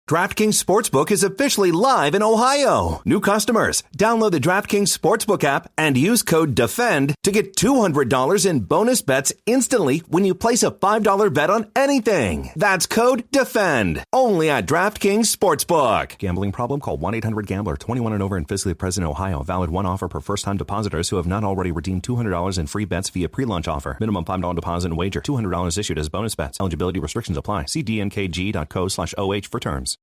DraftKings Sportsbook is officially live in Ohio. New customers, download the DraftKings Sportsbook app and use code DEFEND to get $200 in bonus bets instantly when you place a $5 bet on anything. That's code DEFEND, only at DraftKings Sportsbook. Gambling problem? Call 1-800-GAMBLER. 21 and over and physically present in Ohio. Valid one offer per first-time depositors who have not already redeemed $200 in free bets via pre-launch offer. Minimum $5 deposit and wager. $200 issued as bonus bets. Eligibility restrictions apply. See dnkg.co/OH for terms.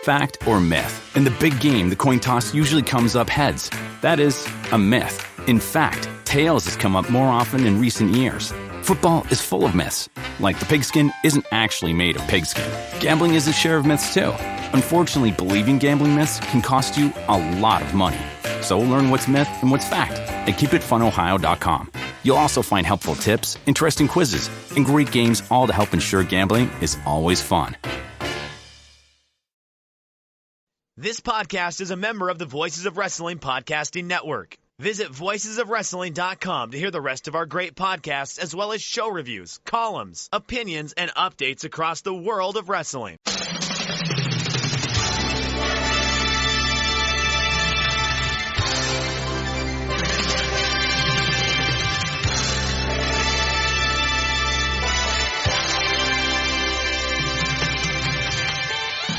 Fact or myth? In the big game, the coin toss usually comes up heads. That is a myth. In fact, tails has come up more often in recent years. Football is full of myths. Like the pigskin isn't actually made of pigskin. Gambling is a share of myths too. Unfortunately, believing gambling myths can cost you a lot of money. So learn what's myth and what's fact at keepitfunohio.com. You'll also find helpful tips, interesting quizzes, and great games, all to help ensure gambling is always fun. This podcast is a member of the Voices of Wrestling Podcasting Network. Visit voicesofwrestling.com to hear the rest of our great podcasts, as well as show reviews, columns, opinions, and updates across the world of wrestling.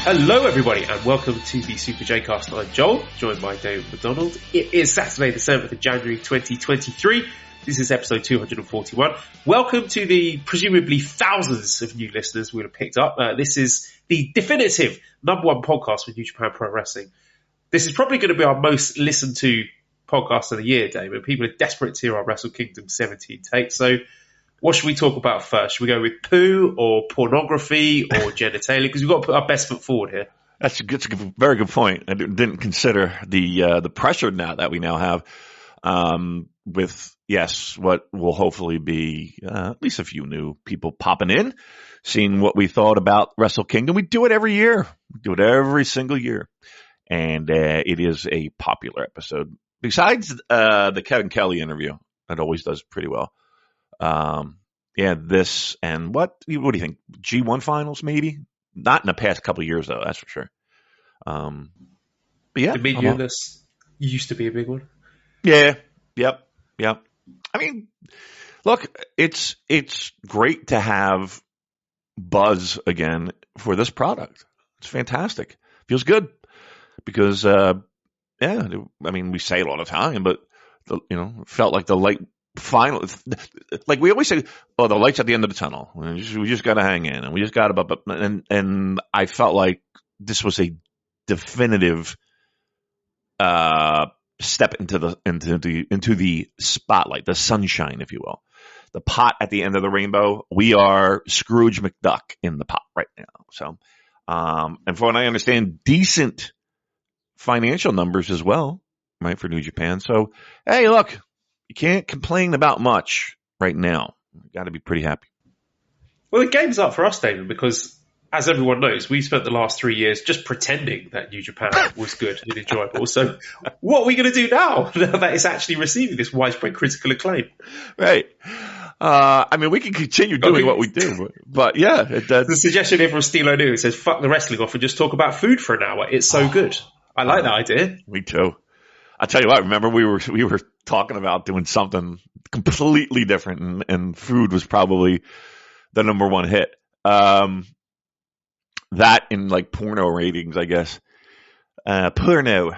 Hello everybody and welcome to the Super J-Cast. I'm Joel, joined by Damon McDonald. It is Saturday the 7th of January 2023. This is episode 241. Welcome to the presumably thousands of new listeners we would have picked up. This is the definitive number one podcast for New Japan Pro Wrestling. This is probably going to be our most listened to podcast of the year, Damon. People are desperate to hear our Wrestle Kingdom 17 takes. So what should we talk about first? Should we go with poo or pornography or genitalia? Because we've got to put our best foot forward here. That's a very good point. I didn't consider the pressure now that we now have with, yes, what will hopefully be at least a few new people popping in, seeing what we thought about Wrestle Kingdom. We do it every year. We do it every single year. And it is a popular episode. Besides the Kevin Kelly interview, that always does pretty well. This and what do you think? G1 finals, maybe? Not in the past couple of years, though, that's for sure. But yeah. The mid-year list used to be a big one. Yeah. Yep. I mean, look, it's great to have buzz again for this product. It's fantastic. Feels good because, I mean, we say it all the time, but it felt like the light final, like we always say, the light's at the end of the tunnel. We just got to hang in, and we just got to. And I felt like this was a definitive step into the spotlight, the sunshine, if you will, the pot at the end of the rainbow. We are Scrooge McDuck in the pot right now. So, and from what I understand, decent financial numbers as well, right, for New Japan. So, hey, look. You can't complain about much right now. You got to be pretty happy. Well, the game's up for us, David, because as everyone knows, we spent the last 3 years just pretending that New Japan was good and enjoyable. So what are we going to do now that it's actually receiving this widespread critical acclaim? Right. I mean, we can continue doing what we do, but yeah. The suggestion here from Steve O'Neill says, fuck the wrestling off and just talk about food for an hour. It's so good. I like that idea. Me too. I tell you what, remember we were talking about doing something completely different, and food was probably the number one hit. That in like porno ratings, I guess. Porno.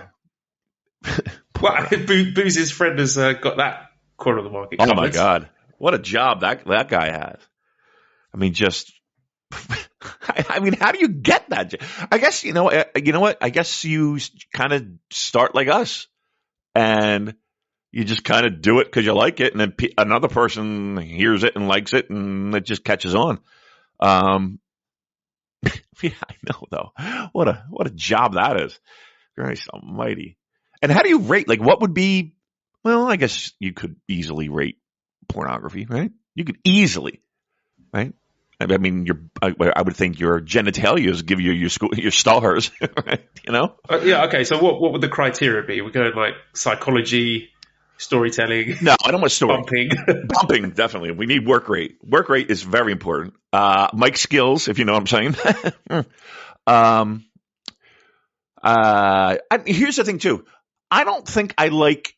Well, Booze's friend has got that corner of the market covered. Oh my God, what a job that guy has! I mean, just. I mean, how do you get that? I guess you know what? I guess you kind of start like us. And you just kind of do it because you like it, and then another person hears it and likes it, and it just catches on. Yeah, I know though. What a job that is. Christ almighty. And how do you rate? Like, what would be? Well, I guess you could easily rate pornography, right? You could easily, right? I mean, I would think your genitalias give you your stars, right? Yeah. Okay. So what would the criteria be? We're going like psychology, storytelling. No, I don't want story. Bumping. Bumping, definitely. We need work rate. Work rate is very important. Mic skills, if you know what I'm saying. Here's the thing too. I don't think I like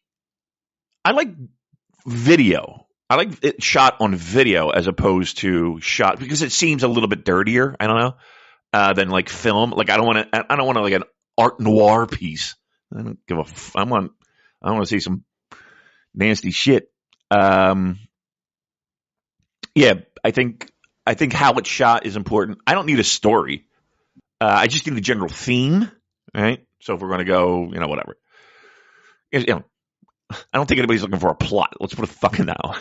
video. I like it shot on video as opposed to shot because it seems a little bit dirtier. I don't know than like film. Like I don't want like an art noir piece. I don't give a. I want to see some nasty shit. Yeah, I think how it's shot is important. I don't need a story. I just need a general theme, right? So if we're going to go, whatever. I don't think anybody's looking for a plot. Let's put it fucking now.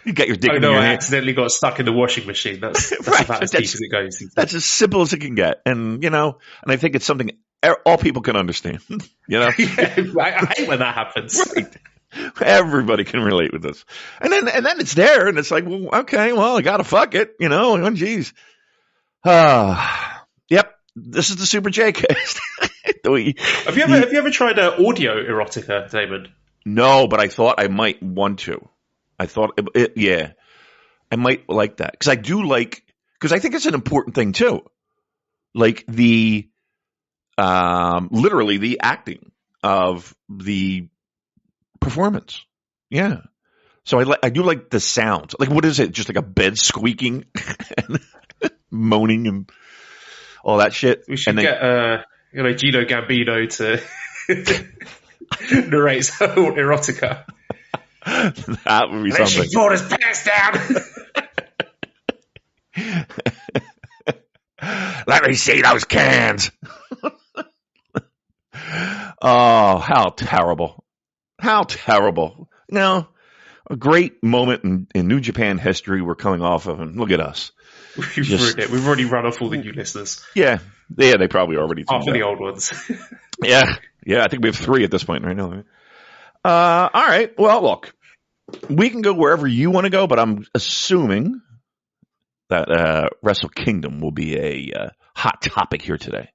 You got your dick in your hand. I accidentally got stuck in the washing machine. That's right. about as deep as it goes. That's as simple as it can get. And, and I think it's something all people can understand. Yeah, I hate when that happens. Right. Everybody can relate with this. And then it's there, and it's like, well, okay, well, I got to fuck it, oh, geez. Yep, this is the Super J cast. Have you ever tried audio erotica, Damon? No, but I thought I might want to. I thought, I might like that because I do because I think it's an important thing too. Like the, literally the acting of the performance. Yeah. So I do like the sounds. Like, what is it? Just like a bed squeaking and moaning and all that shit. We should get Gino Gambino to narrate erotica. That would be and something. She brought his pants down. Let me see those cans. Oh, how terrible. How terrible. Now, a great moment in New Japan history we're coming off of, and look at us. We've already run off all the new listeners. Yeah, they probably already half of the old ones. Yeah, I think we have 3 at this point right now. All right, well, look, we can go wherever you want to go, but I'm assuming that Wrestle Kingdom will be a hot topic here today.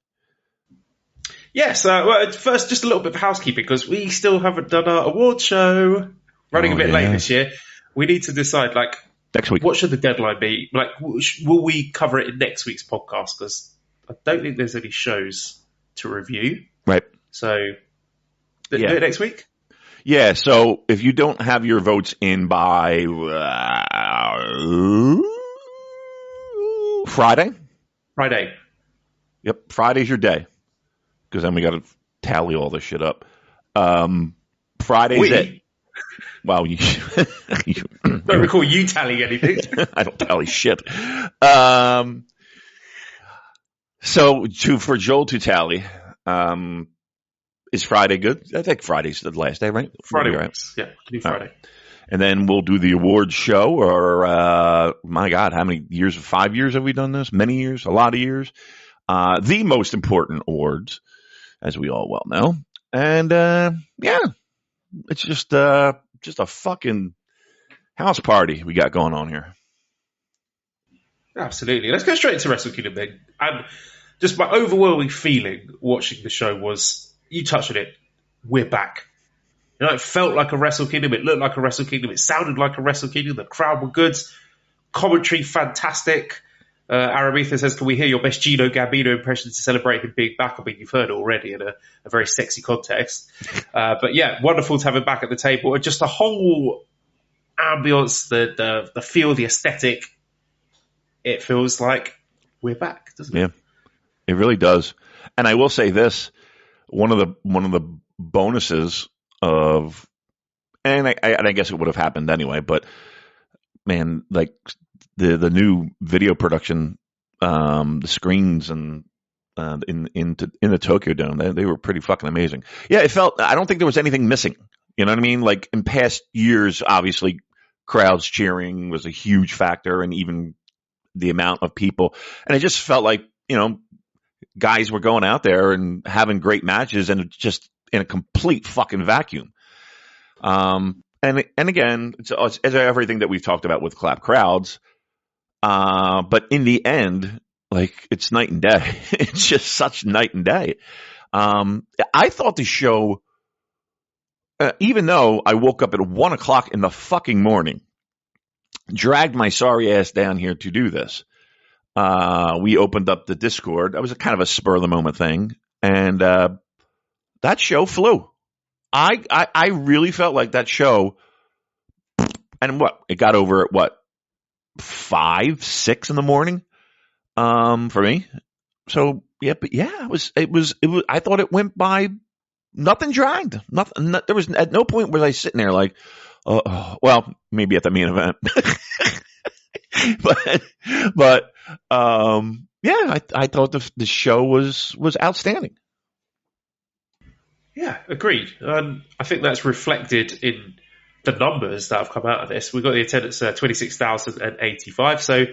Yes, well, first, just a little bit of housekeeping, because we still haven't done our award show. Running a bit late this year. We need to decide, next week, what should the deadline be? Will we cover it in next week's podcast? Because I don't think there's any shows to review. Right. So, do it next week? Yeah, so if you don't have your votes in by Friday? Friday. Yep, Friday's your day. Because then we got to tally all this shit up. Friday's it. Wow. Don't recall you tallying anything. I don't tally shit. So for Joel to tally, is Friday good? I think Friday's the last day, right? Friday, right? Yeah, do Friday. Right. And then we'll do the awards show, or my God, how many years? 5 years have we done this? Many years, a lot of years. The most important awards, as we all well know. And it's just a fucking house party we got going on here. Absolutely. Let's go straight into Wrestle Kingdom then. And just my overwhelming feeling watching the show was, you touched on it, we're back. It felt like a Wrestle Kingdom. It looked like a Wrestle Kingdom. It sounded like a Wrestle Kingdom. The crowd were good. Commentary, fantastic. Aramitha says, can we hear your best Gino Gambino impression to celebrate him being back? I mean, you've heard it already in a very sexy context. But yeah, wonderful to have him back at the table. And just the whole ambience, the feel, the aesthetic, it feels like we're back, doesn't it? Yeah, it really does. And I will say this, one of the bonuses of, and I guess it would have happened anyway, but man, like the new video production, the screens and in the Tokyo Dome, they were pretty fucking amazing. Yeah, it felt, I don't think there was anything missing. You know what I mean? Like in past years, obviously crowds cheering was a huge factor, and even the amount of people. And it just felt like, guys were going out there and having great matches, and just in a complete fucking vacuum. And again, it's everything that we've talked about with clap crowds. But in the end, like, it's night and day. It's just such night and day. I thought the show even though I woke up at 1 o'clock in the fucking morning, dragged my sorry ass down here to do this. We opened up the Discord. That was a kind of a spur of the moment thing. And that show flew. I really felt like that show, and it got over at 5, 6 in the morning for me. So it was. I thought it went by. Nothing dragged. Nothing. There was at no point was I sitting there like, well, maybe at the main event, but I thought the show was outstanding. Yeah, agreed. I think that's reflected in the numbers that have come out of this. We've got the attendance 26,085, so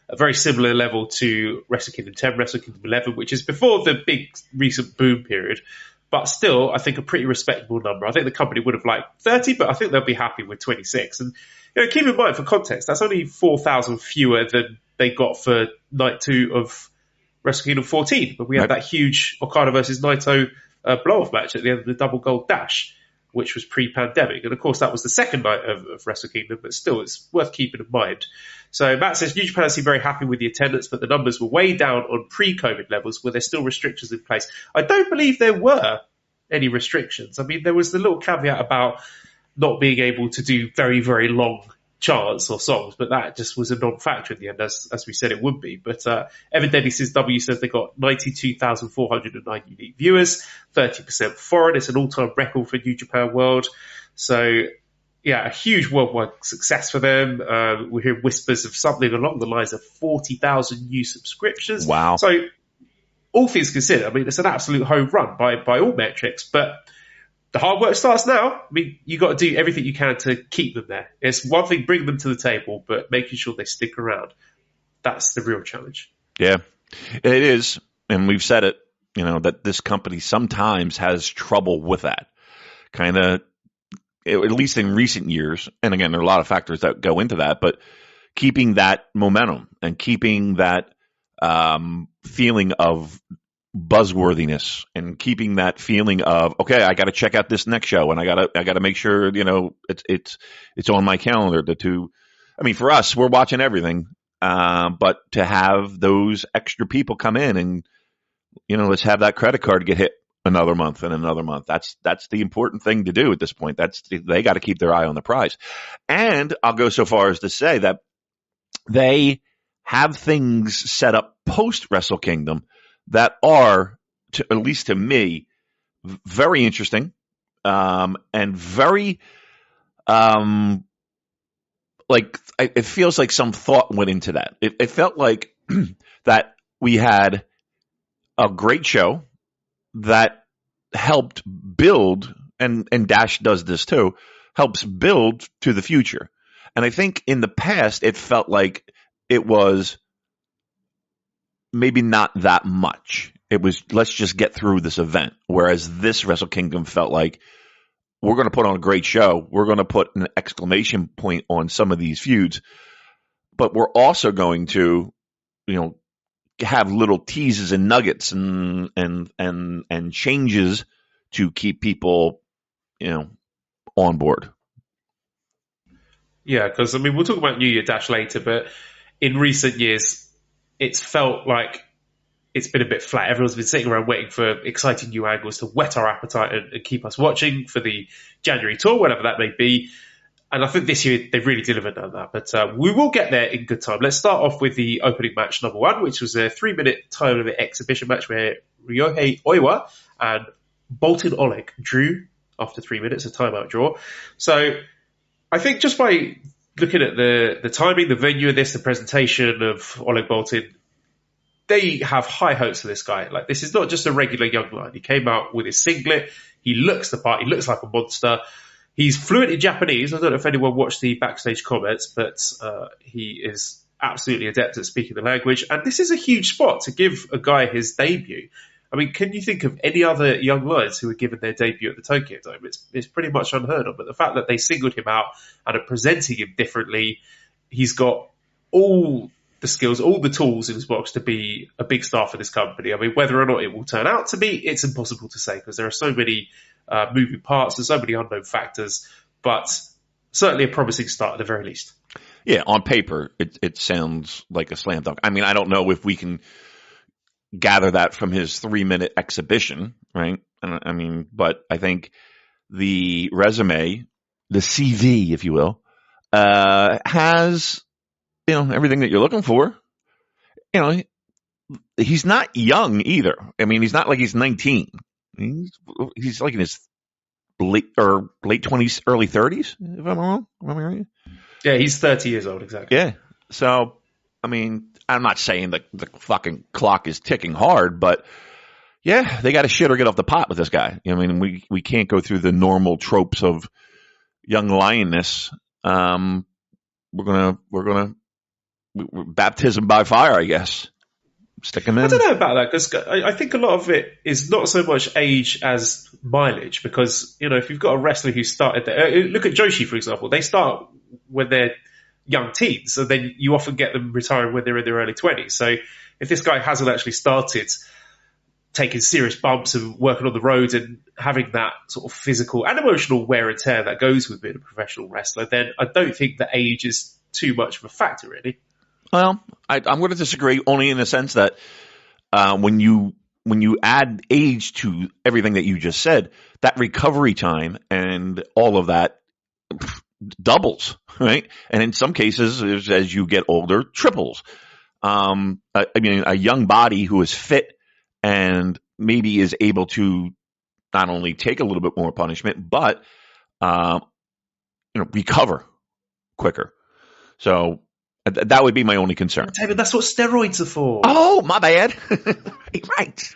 a very similar level to Wrestle Kingdom 10, Wrestle Kingdom 11, which is before the big recent boom period. But still, I think a pretty respectable number. I think the company would have liked 30, but I think they'll be happy with 26. And keep in mind, for context, that's only 4,000 fewer than they got for night 2 of Wrestle Kingdom 14, when we had that huge Okada versus Naito blow-off match at the end of the Double Gold Dash, which was pre-pandemic. And of course, that was the second night of Wrestle Kingdom, but still, it's worth keeping in mind. So Matt says, New Japan seem very happy with the attendance, but the numbers were way down on pre-COVID levels where there's still restrictions in place. I don't believe there were any restrictions. I mean, there was the little caveat about not being able to do very, very long chants or songs, but that just was a non-factor in the end, as we said it would be. But evidently, since W says they got 92,409 unique viewers, 30% foreign. It's an all-time record for New Japan World. So, yeah, a huge worldwide success for them. We hear whispers of something along the lines of 40,000 new subscriptions. Wow. So, all things considered, I mean, it's an absolute home run by all metrics, but the hard work starts now. I mean, you got to do everything you can to keep them there. It's one thing bringing them to the table, but making sure they stick around, that's the real challenge. Yeah, it is. And we've said it, that this company sometimes has trouble with that. Kind of, at least in recent years. And again, there are a lot of factors that go into that, but keeping that momentum and keeping that feeling of buzzworthiness and keeping that feeling of, okay, I got to check out this next show and I got to make sure, it's on my calendar for us, we're watching everything. But to have those extra people come in and, let's have that credit card get hit another month and another month. That's the important thing to do at this point. They got to keep their eye on the prize. And I'll go so far as to say that they have things set up post Wrestle Kingdom that are, at least to me, very interesting and very, it feels like some thought went into that. It felt like that we had a great show that helped build, and Dash does this too, helps build to the future. And I think in the past, it felt like it was maybe not that much. It was, let's just get through this event. Whereas this Wrestle Kingdom felt like, we're going to put on a great show. We're going to put an exclamation point on some of these feuds. But we're also going to, have little teases and nuggets and changes to keep people, on board. Yeah, because, we'll talk about New Year Dash later, but in recent years, it's felt like it's been a bit flat. Everyone's been sitting around waiting for exciting new angles to whet our appetite and keep us watching for the January tour, whatever that may be. And I think this year they've really delivered on that. But we will get there in good time. Let's start off with the opening match number 1, which was a 3-minute time limit exhibition match where Ryohei Oiwa and Boltin Oleg drew after 3 minutes, a timeout draw. So I think just by looking at the timing, the venue of this, the presentation of Oleg Boltin, they have high hopes for this guy. Like, this is not just a regular young lion. He came out with his singlet. He looks the part. He looks like a monster. He's fluent in Japanese. I don't know if anyone watched the backstage comments, but he is absolutely adept at speaking the language. And this is a huge spot to give a guy his debut. Can you think of any other young lions who were given their debut at the Tokyo Dome? It's pretty much unheard of. But the fact that they singled him out and are presenting him differently, he's got all the skills, all the tools in his box to be a big star for this company. I mean, whether or not it will turn out to be, it's impossible to say because there are so many moving parts and so many unknown factors, but certainly a promising start at the very least. Yeah, on paper, it sounds like a slam dunk. I mean, I don't know if we can gather that from his 3-minute exhibition, right? I mean, but I think the resume, the CV, if you will, has, everything that you're looking for. He's not young either. I mean, he's not like he's 19. He's like in his late 20s, early 30s, if I'm wrong. Am I right? Yeah, he's 30 years old, exactly. Yeah. So, I mean, I'm not saying that the fucking clock is ticking hard, but yeah, they got to shit or get off the pot with this guy. I mean, we can't go through the normal tropes of young lioness. We're gonna baptism by fire, I guess. Stick him in. I don't know about that because I think a lot of it is not so much age as mileage. Because if you've got a wrestler who started there, look at Joshi for example. They start when they're young teens, so then you often get them retiring when they're in their early 20s. So if this guy hasn't actually started taking serious bumps and working on the road and having that sort of physical and emotional wear and tear that goes with being a professional wrestler, then I don't think that age is too much of a factor, really. Well, I'm going to disagree only in the sense that when you add age to everything that you just said, that recovery time and all of that doubles, right? And in some cases, as you get older, triples. I mean, a young body who is fit and maybe is able to not only take a little bit more punishment, but recover quicker. So that would be my only concern. David, that's what steroids are for. Oh, my bad. right.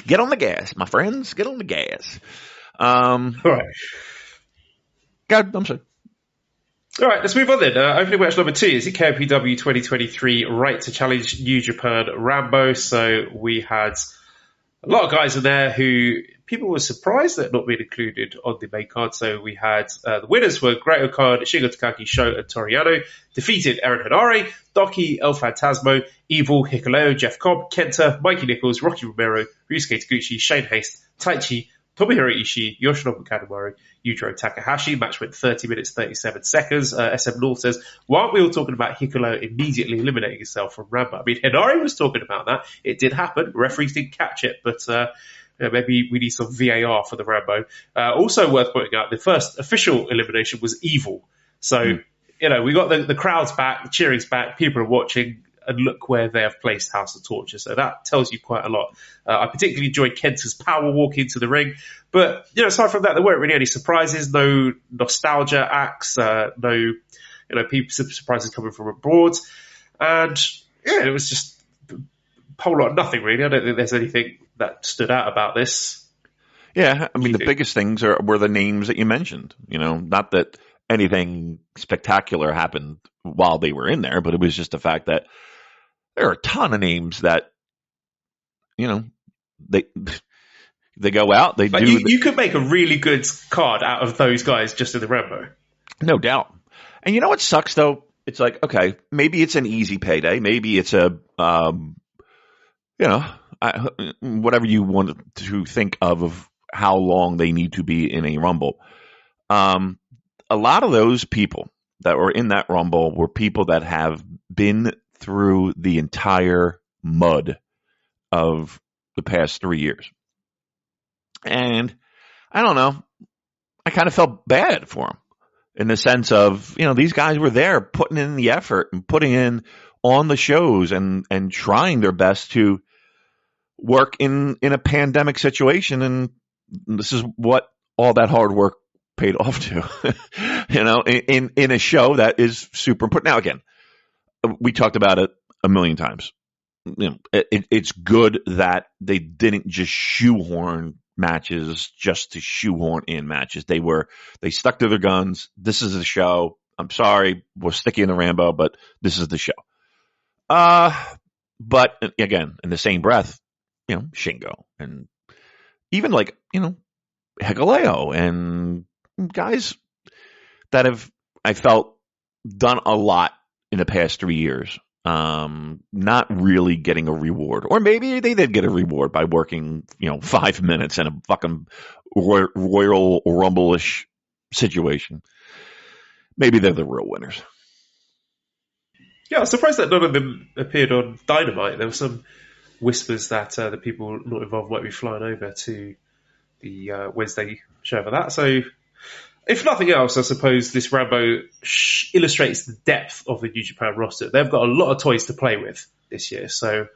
Get on the gas, my friends. Get on the gas. All right. God, I'm sorry. All right, let's move on then. Opening match number 2 is the KPW 2023 Right to Challenge New Japan Rambo. So we had a lot of guys in there who people were surprised that not being included on the main card. So we had the winners were Great Okan, Shingo Takagi, Sho, and Toriano. Defeated Aaron Henare, Doki, El Phantasmo, Evil, Hikuleo, Jeff Cobb, Kenta, Mikey Nichols, Rocky Romero, Ryusuke Taguchi, Shane Haste, Taichi, Tomohiro Ishii, Yoshinobu Kanemaru, Yujiro Takahashi. Match went 30 minutes, 37 seconds. SM North says, why aren't we all talking about Hikuleo immediately eliminating himself from Rambo? I mean, Henare was talking about that. It did happen. Referees didn't catch it, but maybe we need some VAR for the Rambo. Also worth pointing out, the first official elimination was Evil. So, we got the crowd's back, the cheering's back, people are watching, and look where they have placed House of Torture. So that tells you quite a lot. I particularly enjoyed Kenta's power walk into the ring. But, aside from that, there weren't really any surprises, no nostalgia acts, no, people surprises coming from abroad. And, it was just a whole lot of nothing, really. I don't think there's anything that stood out about this. Yeah, I mean, the biggest things were the names that you mentioned. Not that anything spectacular happened while they were in there, but it was just the fact that there are a ton of names that, they go out, they do. You could make a really good card out of those guys just in the Rambo. No doubt. And you know what sucks, though? It's like, okay, maybe it's an easy payday. Maybe it's a, whatever you want to think of how long they need to be in a Rumble. A lot of those people that were in that Rumble were people that have been through the entire mud of the past 3 years. And I don't know, I kind of felt bad for them in the sense of, these guys were there putting in the effort and putting in on the shows and trying their best to work in a pandemic situation. And this is what all that hard work paid off to, in a show that is super important. Now, again, we talked about it a million times. It's good that they didn't just shoehorn matches just to shoehorn in matches. They stuck to their guns. This is the show. I'm sorry, we're sticky in the Rambo, but this is the show. But again, in the same breath, Shingo and even Hikuleo and guys that have, I felt, done a lot in the past 3 years. Not really getting a reward, or maybe they did get a reward by working, 5 minutes in a fucking Royal Rumble-ish situation. Maybe they're the real winners. Yeah, I was surprised that none of them appeared on Dynamite. There were some whispers that the people not involved might be flying over to the Wednesday show for that. So, if nothing else, I suppose this Rambo illustrates the depth of the New Japan roster. They've got a lot of toys to play with this year, so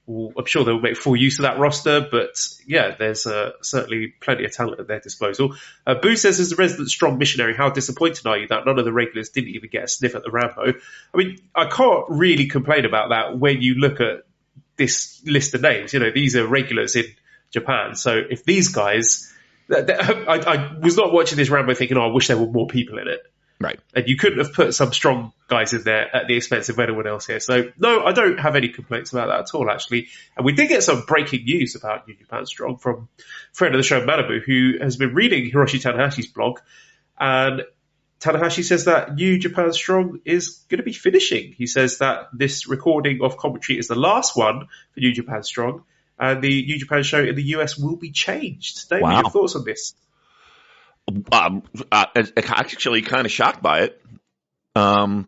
I'm sure they'll make full use of that roster. But yeah, there's certainly plenty of talent at their disposal. Boo says, as a resident strong missionary, how disappointed are you that none of the regulars didn't even get a sniff at the Rambo? I mean, I can't really complain about that when you look at this list of names. These are regulars in Japan, so if these guys... I was not watching this Rambo thinking, I wish there were more people in it. Right. And you couldn't have put some strong guys in there at the expense of anyone else here. So, no, I don't have any complaints about that at all, actually. And we did get some breaking news about New Japan Strong from friend of the show, Manabu, who has been reading Hiroshi Tanahashi's blog. And Tanahashi says that New Japan Strong is going to be finishing. He says that this recording of commentary is the last one for New Japan Strong. And the New Japan show in the US will be changed. David, Wow. Your thoughts on this? I'm actually kind of shocked by it. I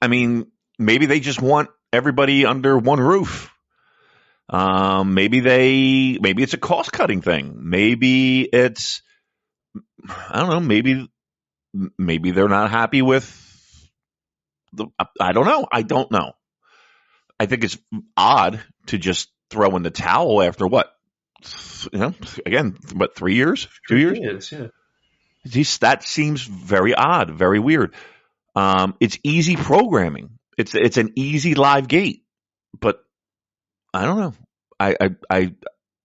mean, maybe they just want everybody under one roof. Maybe it's a cost cutting thing. Maybe it's, I don't know. Maybe they're not happy with I don't know. I think it's odd to just throw in the towel after what? Again, 3 years? 2 years? Yeah. That seems very odd, very weird. It's easy programming. It's an easy live gate, but I don't know.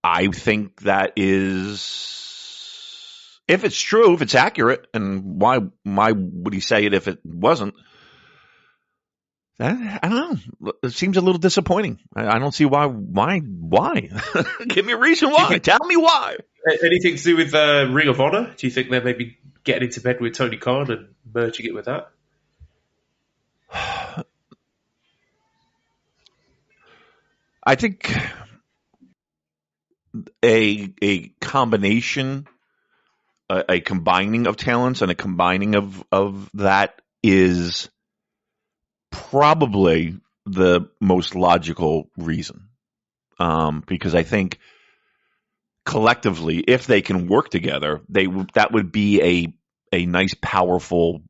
I think that is, if it's true, if it's accurate, and why would he say it if it wasn't? I don't know. It seems a little disappointing. I don't see why. Give me a reason why. Tell me why. Anything to do with Ring of Honor? Do you think they're maybe getting into bed with Tony Khan and merging it with that? I think a combination, a combining of talents and a combining of that is probably the most logical reason. Because I think collectively, if they can work together, that would be a nice, powerful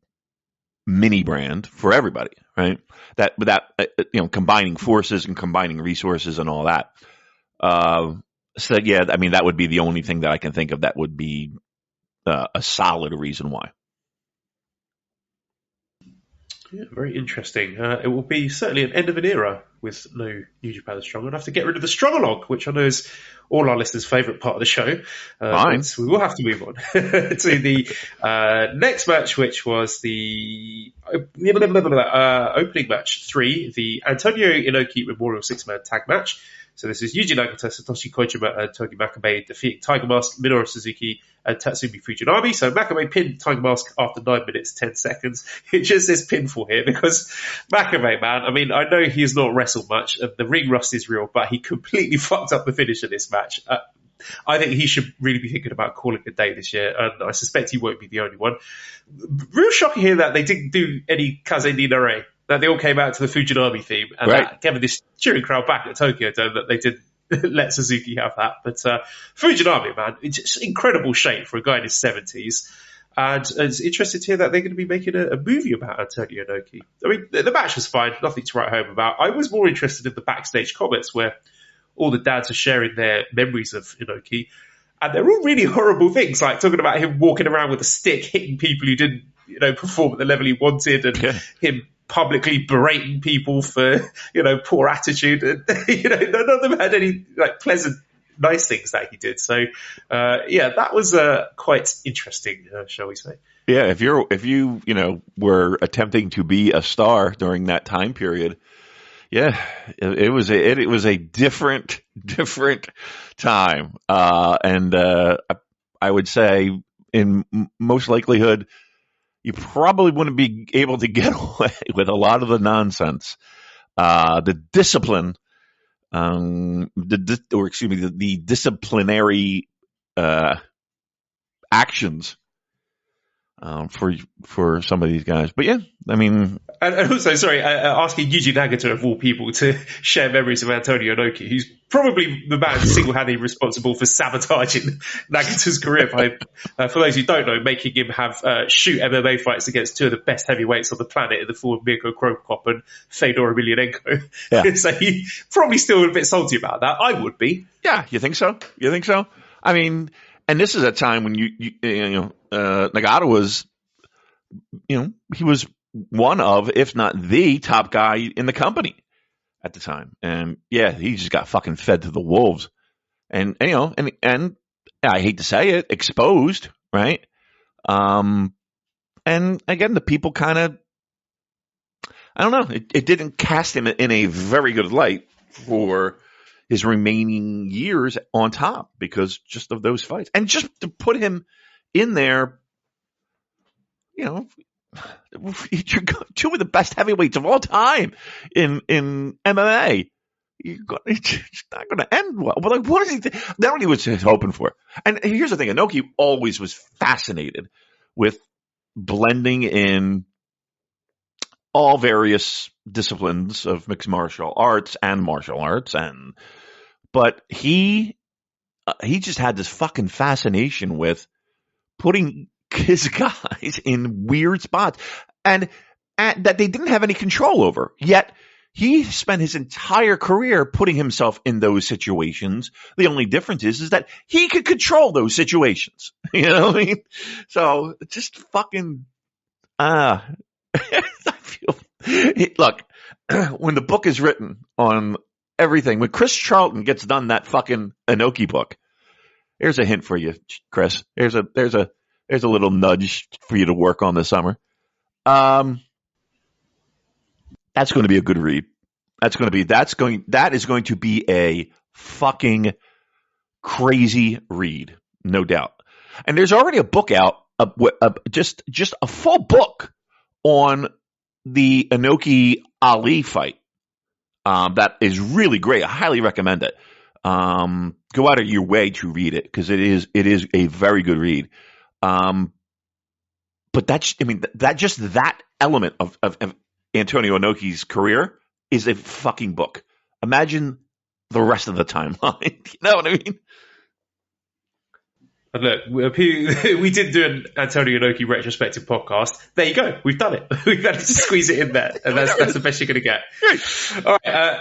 mini brand for everybody, right? That combining forces and combining resources and all that. So yeah, I mean, that would be the only thing that I can think of that would be a solid reason why. Yeah, very interesting. It will be certainly an end of an era with no New Japan Strong. I'd have to get rid of the Strong-along, which I know is all our listeners' favourite part of the show. Fine. We will have to move on to the next match, which was the opening match 3, the Antonio Inoki Memorial 6-man tag match. So this is Yuji Nagata, Satoshi Kojima, and Togi Makabe defeating Tiger Mask, Minoru Suzuki, and Tatsumi Fujinami. So Makabe pinned Tiger Mask after 9 minutes, 10 seconds. It just says pinfall here because Makabe, man, I mean, I know he has not wrestled much, and the ring rust is real, but he completely fucked up the finish of this match. I think he should really be thinking about calling it a day this year, and I suspect he won't be the only one. Real shocking here that they didn't do any Kaze ni Nare, that they all came out to the Fujinami theme, and that gave this cheering crowd back at Tokyo Dome that they didn't let Suzuki have that. But Fujinami, man, it's just incredible shape for a guy in his 70s. And it's interesting to hear that they're going to be making a movie about Antonio Inoki. I mean, the match was fine, nothing to write home about. I was more interested in the backstage comments where all the dads are sharing their memories of Inoki. And they're all really horrible things, like talking about him walking around with a stick, hitting people who didn't, perform at the level he wanted, and him publicly berating people for, poor attitude. And, none of them had any pleasant, nice things that he did. So, that was quite interesting, shall we say? Yeah, if you were attempting to be a star during that time period, yeah, it was a different time, and I would say in most likelihood, you probably wouldn't be able to get away with a lot of the nonsense, the discipline, the disciplinary actions for some of these guys. But yeah, I mean, and also, sorry, asking Yuji Nagata of all people to share memories of Antonio Inoki, who's probably the man single-handedly responsible for sabotaging Nagata's career by, for those who don't know, making him have shoot MMA fights against two of the best heavyweights on the planet in the form of Mirko Krokop and Fedor Emelianenko. Yeah. So he's probably still a bit salty about that. I would be. Yeah, you think so? I mean, and this is a time when Nagata was, he was one of, if not the top guy in the company at the time. And yeah, he just got fucking fed to the wolves. And I hate to say it, exposed, right? And again, the people kind of, I don't know, it didn't cast him in a very good light for his remaining years on top because just of those fights. And just to put him in there, two of the best heavyweights of all time in MMA. It's not going to end well. But like, what is he? Not what he was hoping for. And here's the thing: Inoki always was fascinated with blending in all various disciplines of mixed martial arts, but he just had this fucking fascination with putting his guys in weird spots and that they didn't have any control over. Yet he spent his entire career putting himself in those situations. The only difference is that he could control those situations. You know what I mean? So just fucking, I feel, look, when the book is written on everything, when Chris Charlton gets done that fucking Inoki book, here's a hint for you, Chris. There's a little nudge for you to work on this summer. That's going to be a good read. That is going to be a fucking crazy read, no doubt. And there's already a book out, just a full book on the Inoki Ali fight. That is really great. I highly recommend it. Go out of your way to read it because it is a very good read. But that element of Antonio Inoki's career is a fucking book. Imagine the rest of the timeline. You know what I mean? And look, we did do an Antonio Inoki retrospective podcast. There you go. We've done it. We've managed to squeeze it in there. And that's the best you're going to get. All right.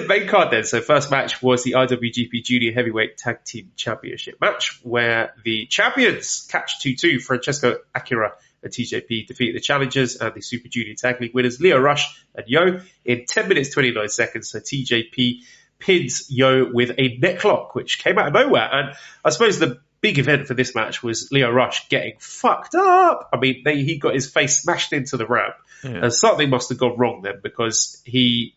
Main card then. So first match was the IWGP Junior Heavyweight Tag Team Championship match where the champions, Catch 2-2, Francesco Akira and TJP, defeated the challengers and the Super Junior Tag League winners, Leo Rush and Yo, in 10 minutes, 29 seconds. So TJP pins Yo with a necklock, which came out of nowhere. And I suppose the big event for this match was Leo Rush getting fucked up. I mean, he got his face smashed into the ramp. Yeah. And something must have gone wrong then because he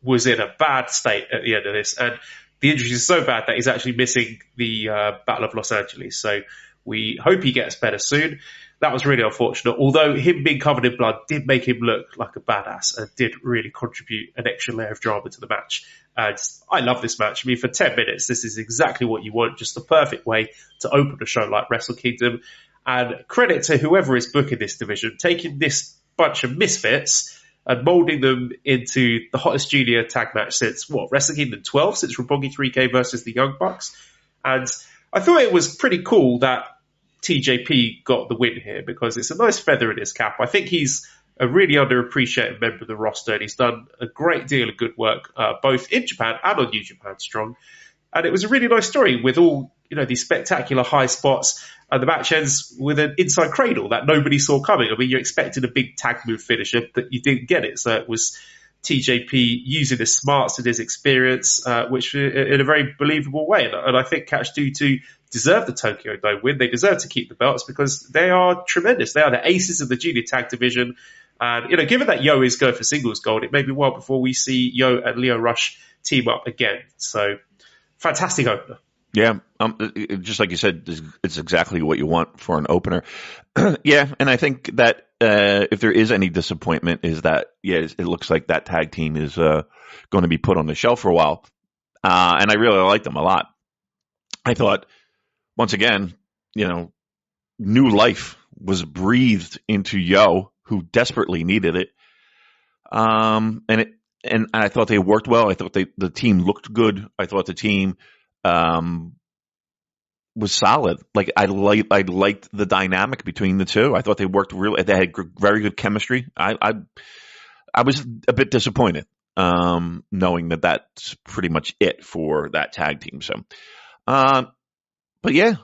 was in a bad state at the end of this. And the injury is so bad that he's actually missing the Battle of Los Angeles. So we hope he gets better soon. That was really unfortunate. Although him being covered in blood did make him look like a badass and did really contribute an extra layer of drama to the match. And I love this match. I mean, for 10 minutes, this is exactly what you want. Just the perfect way to open a show like Wrestle Kingdom. And credit to whoever is booking this division, taking this bunch of misfits and molding them into the hottest junior tag match since, Wrestle Kingdom 12, since Roppongi 3K versus the Young Bucks. And I thought it was pretty cool that TJP got the win here because it's a nice feather in his cap. I think he's a really underappreciated member of the roster and he's done a great deal of good work, both in Japan and on New Japan Strong. And it was a really nice story with all, these spectacular high spots. And the match ends with an inside cradle that nobody saw coming. I mean, you expected a big tag move finisher, but you didn't get it. So it was TJP using his smarts and his experience, which in a very believable way. And I think Catch 2-2 deserve the Tokyo Dome win. They deserve to keep the belts because they are tremendous. They are the aces of the junior tag division. And, given that Yo is going for singles gold, it may be a while before we see Yo and Leo Rush team up again. So, fantastic opener. Yeah, just like you said, it's exactly what you want for an opener. Yeah, and I think that if there is any disappointment, is that it looks like that tag team is going to be put on the shelf for a while, and I really like them a lot. I thought, once again, new life was breathed into Yo, who desperately needed it, and I thought they worked well. I thought the team looked good. I thought the team was solid. Like I liked the dynamic between the two. I thought they worked really. They had very good chemistry. I was a bit disappointed, knowing that that's pretty much it for that tag team. So, but yeah,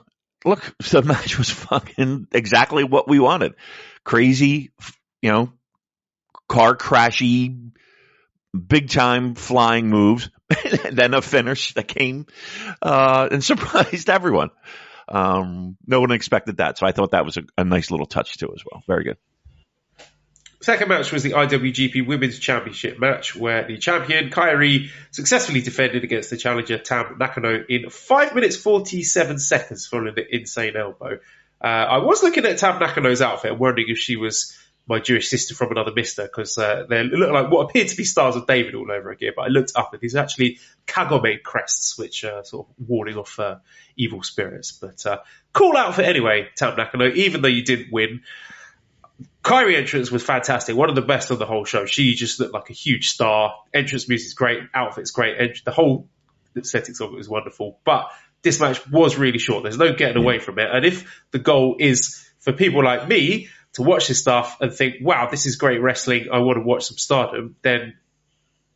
look, the match was fucking exactly what we wanted. Crazy, car crashy, big time flying moves. And then a finish that came and surprised everyone. No one expected that, so I thought that was a nice little touch too as well. Very good. Second match was the IWGP Women's Championship match, where the champion, Kairi, successfully defended against the challenger, Tam Nakano, in 5 minutes 47 seconds following the insane elbow. I was looking at Tam Nakano's outfit and wondering if she was my Jewish sister from another mister, because they look like what appeared to be stars of David all over again. But I looked up and these are actually Kagome crests, which are sort of warding off evil spirits. But cool outfit anyway, Tam Nakano, even though you didn't win. Kairi entrance was fantastic, one of the best on the whole show. She just looked like a huge star. Entrance music's great, outfit's great, the whole aesthetics of it was wonderful. But this match was really short. There's no getting away from it. And if the goal is for people like me to watch this stuff and think, wow, this is great wrestling, I want to watch some Stardom, then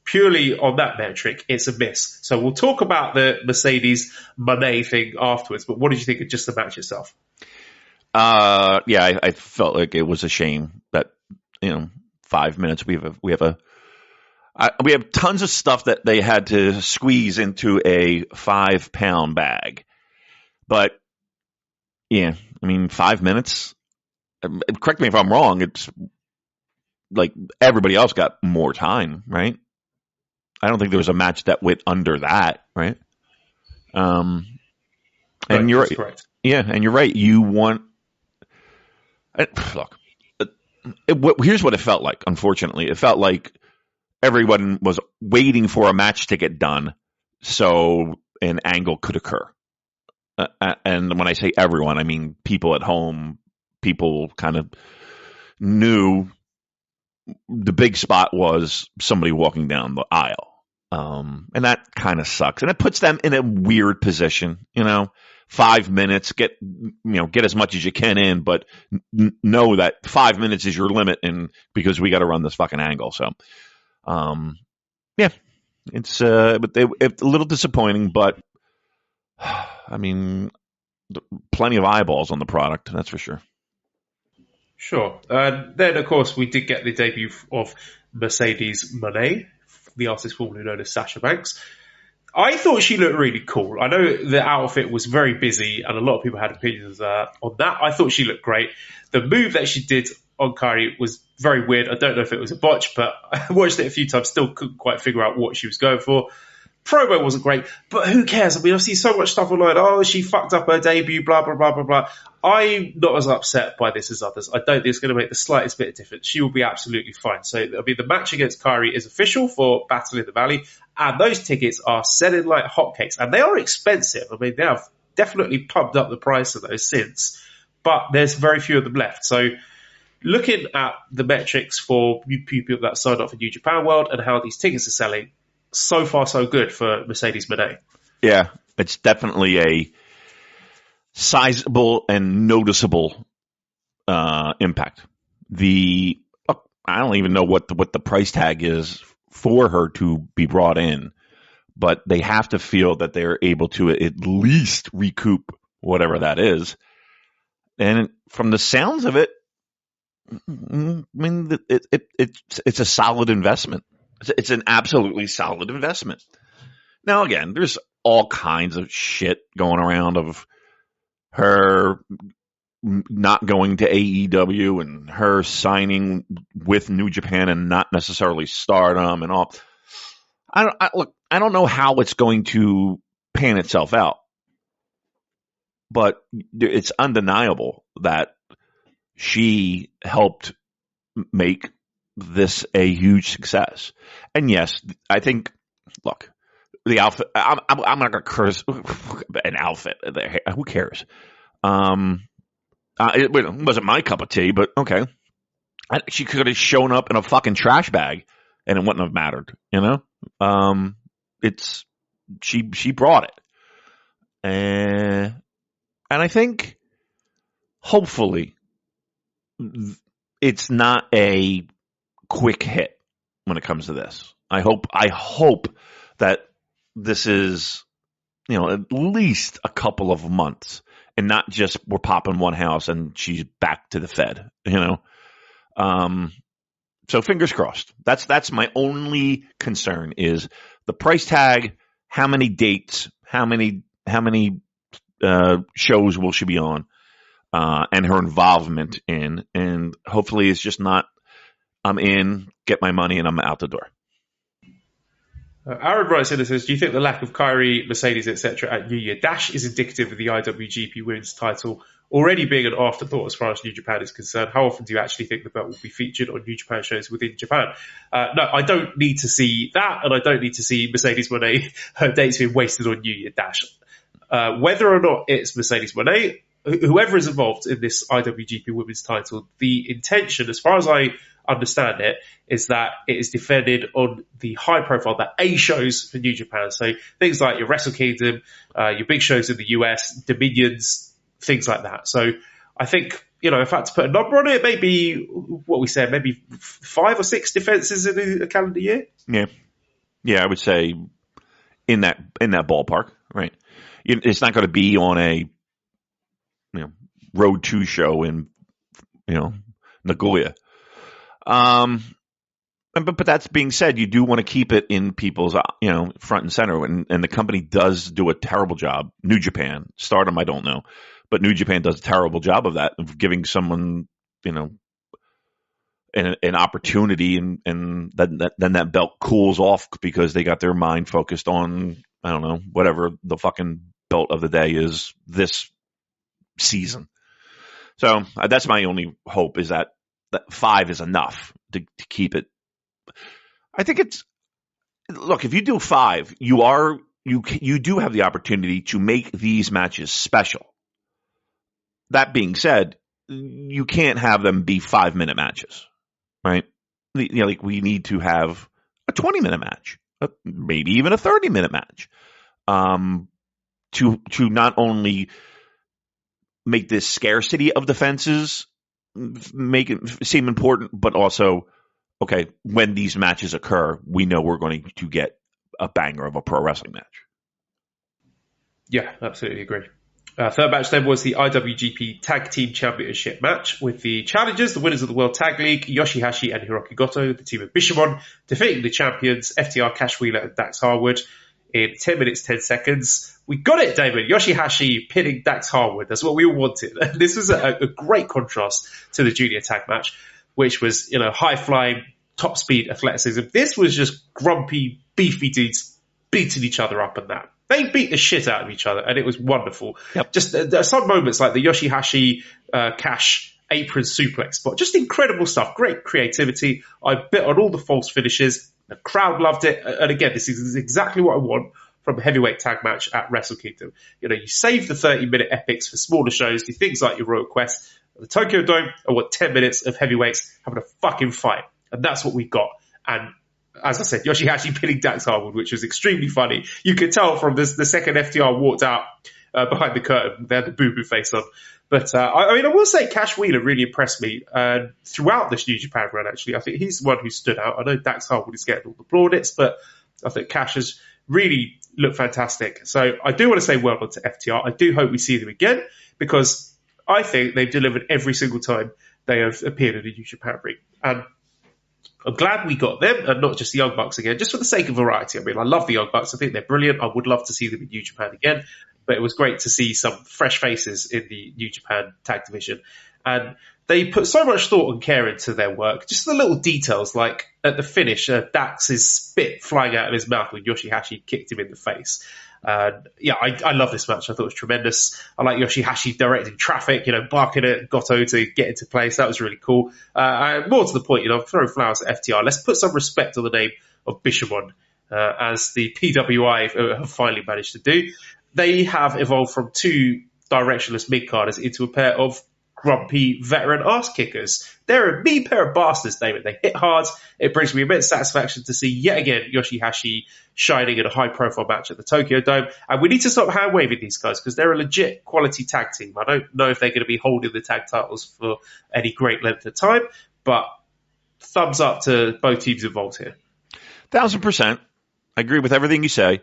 purely on that metric, it's a miss. So we'll talk about the Mercedes Moné thing afterwards, but what did you think of just the match itself? I felt like it was a shame that 5 minutes. We have tons of stuff that they had to squeeze into a 5-pound bag, but 5 minutes. Correct me if I'm wrong. It's like everybody else got more time, right? I don't think there was a match that went under that, right? And you're right. Correct. Yeah, and you're right. You want. Look, here's what it felt like. Unfortunately, it felt like everyone was waiting for a match to get done so an angle could occur. And when I say everyone, I mean people at home. People kind of knew the big spot was somebody walking down the aisle. And that kind of sucks. And it puts them in a weird position, 5 minutes, get as much as you can in, but know that 5 minutes is your limit, and because we got to run this fucking angle. So, it's it's a little disappointing, but plenty of eyeballs on the product, that's for sure. Sure. Then, of course, we did get the debut of Mercedes Moné, the artist formerly known as Sasha Banks. I thought she looked really cool. I know the outfit was very busy and a lot of people had opinions on that. I thought she looked great. The move that she did on Kairi was very weird. I don't know if it was a botch, but I watched it a few times, still couldn't quite figure out what she was going for. Promo wasn't great, but who cares? I see so much stuff online. Oh, she fucked up her debut, blah, blah, blah, blah, blah. I'm not as upset by this as others. I don't think it's going to make the slightest bit of difference. She will be absolutely fine. So, the match against Kairi is official for Battle in the Valley, and those tickets are selling like hotcakes, and they are expensive. They have definitely pumped up the price of those since, but there's very few of them left. So, looking at the metrics for people that signed up for New Japan World and how these tickets are selling, so far so good for Mercedes Moné. Yeah, it's definitely a sizable and noticeable impact. I don't even know what the price tag is for her to be brought in, but they have to feel that they're able to at least recoup whatever that is. And from the sounds of it, it's a solid investment. It's an absolutely solid investment. Now, again, there's all kinds of shit going around of her not going to AEW and her signing with New Japan and not necessarily Stardom and all. I don't know how it's going to pan itself out. but it's undeniable that she helped make this a huge success. And yes, I think, look, the outfit, I'm not going to curse an outfit. Who cares? It wasn't my cup of tea, but okay. She could have shown up in a fucking trash bag and it wouldn't have mattered, you know? She brought it. And I think hopefully it's not a quick hit when it comes to this. I hope that this is, you know, at least a couple of months and not just we're popping one house and she's back to the Fed, you know? So fingers crossed. That's my only concern is the price tag, how many dates, how many shows will she be on, and her involvement in, and hopefully it's just not, I'm in, get my money, and I'm out the door. Aaron writes in and says, do you think the lack of Kyrie, Mercedes, etc. at New Year Dash is indicative of the IWGP Women's title already being an afterthought as far as New Japan is concerned? How often do you actually think the belt will be featured on New Japan shows within Japan? No, I don't need to see that, and I don't need to see Mercedes Moné, her dates being wasted on New Year Dash. Whether or not it's Mercedes Moné, whoever is involved in this IWGP Women's title, the intention, as far as I understand it, is that it is defended on the high profile, the A shows for New Japan. So things like your Wrestle Kingdom, your big shows in the US, Dominions, things like that. So I think, you know, if I had to put a number on it, maybe what we said, maybe 5 or 6 defenses in a calendar year. Yeah, I would say in that ballpark, right? It's not going to be on a Road 2 show in Nagoya. But that's being said, you do want to keep it in people's front and center, and the company does do a terrible job. New Japan, Stardom, I don't know, but New Japan does a terrible job of that, of giving someone an opportunity, and then that belt cools off because they got their mind focused on, I don't know, whatever the fucking belt of the day is this season. So that's my only hope, is that 5 is enough to keep it. I think look, if you do 5, you do have the opportunity to make these matches special. That being said, you can't have them be 5-minute matches, right? Like we need to have a 20-minute match, maybe even a 30-minute match, to not only make this scarcity of defenses make it seem important, but also, okay, when these matches occur, we know we're going to get a banger of a pro wrestling match. Yeah, absolutely agree. Third match then was the IWGP Tag Team Championship match with the challengers, the winners of the World Tag League, Yoshihashi and Hiroki Goto, the team of Bishamon, defeating the champions, FTR, Cash Wheeler and Dax Harwood in 10 minutes, 10 seconds. We got it, Damon. Yoshihashi pinning Dax Harwood. That's what we all wanted. This was a great contrast to the junior tag match, which was, high flying, top speed athleticism. This was just grumpy, beefy dudes beating each other up and that. They beat the shit out of each other, and it was wonderful. Yep. Just there are some moments like the Yoshihashi Cash apron suplex spot. Just incredible stuff. Great creativity. I bit on all the false finishes. The crowd loved it. And again, this is exactly what I want from a heavyweight tag match at Wrestle Kingdom. You save the 30-minute epics for smaller shows, do things like your Royal Quest. The Tokyo Dome, I want 10 minutes of heavyweights having a fucking fight. And that's what we got. And as I said, Yoshihashi pinning Dax Harwood, which was extremely funny. You could tell from the second FTR walked out behind the curtain, they had the boo-boo face on. But I will say Cash Wheeler really impressed me throughout this New Japan run, actually. I think he's the one who stood out. I know Dax Harwood is getting all the plaudits, but I think Cash has really looked fantastic. So I do want to say well done to FTR. I do hope we see them again, because I think they've delivered every single time they have appeared in a New Japan ring. And I'm glad we got them, and not just the Young Bucks again, just for the sake of variety. I mean, I love the Young Bucks. I think they're brilliant. I would love to see them in New Japan again. But it was great to see some fresh faces in the New Japan tag division. And they put so much thought and care into their work. Just the little details, like at the finish, Dax's spit flying out of his mouth when Yoshihashi kicked him in the face. And yeah, I love this match. I thought it was tremendous. I like Yoshihashi directing traffic, barking at Goto to get into place. That was really cool. And more to the point, I'm throwing flowers at FTR. Let's put some respect on the name of Bishamon, as the PWI have finally managed to do. They have evolved from two directionless mid-carders into a pair of grumpy veteran ass kickers. They're a mean pair of bastards, Damon. They hit hard. It brings me immense satisfaction to see yet again Yoshihashi shining in a high-profile match at the Tokyo Dome. And we need to stop hand-waving these guys because they're a legit quality tag team. I don't know if they're going to be holding the tag titles for any great length of time, but thumbs up to both teams involved here. 1,000%. I agree with everything you say.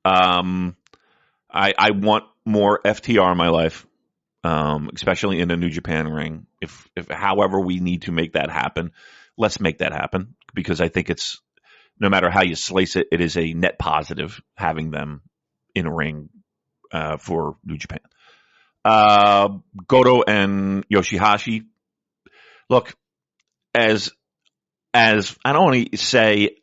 I want more FTR in my life. Especially in a New Japan ring. If however we need to make that happen, let's make that happen, because I think it's, no matter how you slice it, it is a net positive having them in a ring for New Japan. Goto and Yoshihashi. Look, as I don't want to say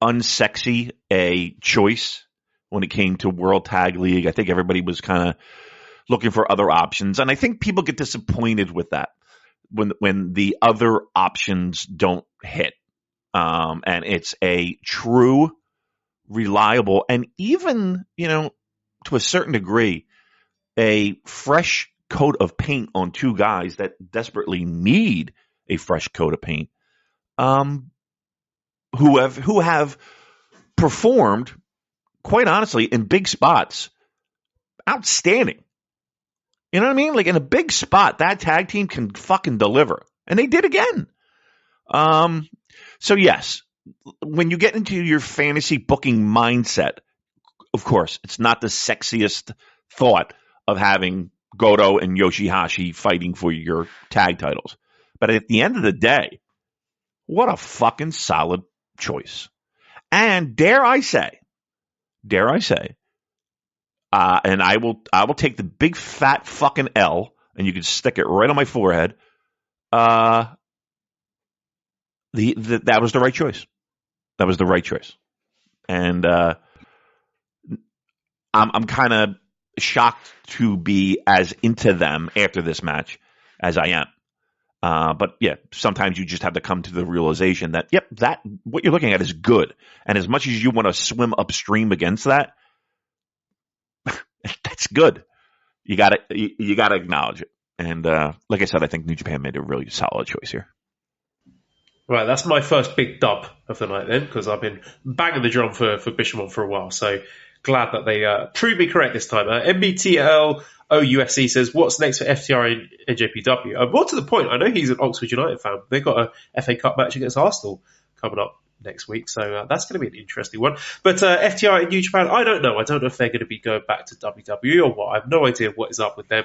unsexy a choice when it came to World Tag League. I think everybody was kind of looking for other options. And I think people get disappointed with that when the other options don't hit. And it's a true, reliable, and even, to a certain degree, a fresh coat of paint on two guys that desperately need a fresh coat of paint, who have performed, quite honestly, in big spots, outstanding. You know what I mean? Like, in a big spot, that tag team can fucking deliver. And they did again. So yes, when you get into your fantasy booking mindset, of course, it's not the sexiest thought of having Goto and Yoshihashi fighting for your tag titles. But at the end of the day, what a fucking solid choice. And dare I say, and I will take the big fat fucking L, and you can stick it right on my forehead. That was the right choice. That was the right choice. And I'm kind of shocked to be as into them after this match as I am. But yeah, sometimes you just have to come to the realization that, yep, that what you're looking at is good. And as much as you want to swim upstream against that, that's good. You gotta acknowledge it. And like I said, I think New Japan made a really solid choice here. Right, that's my first big dub of the night then, because I've been banging the drum for Bishamon for a while. So glad that they proved me correct this time. MBTL OUFC says, what's next for FTR and NJPW? More to the point, I know he's an Oxford United fan. They've got a FA Cup match against Arsenal coming up next week, so that's going to be an interesting one. But FTR in New Japan, I don't know. I don't know if they're going to be going back to WWE or what. I have no idea what is up with them.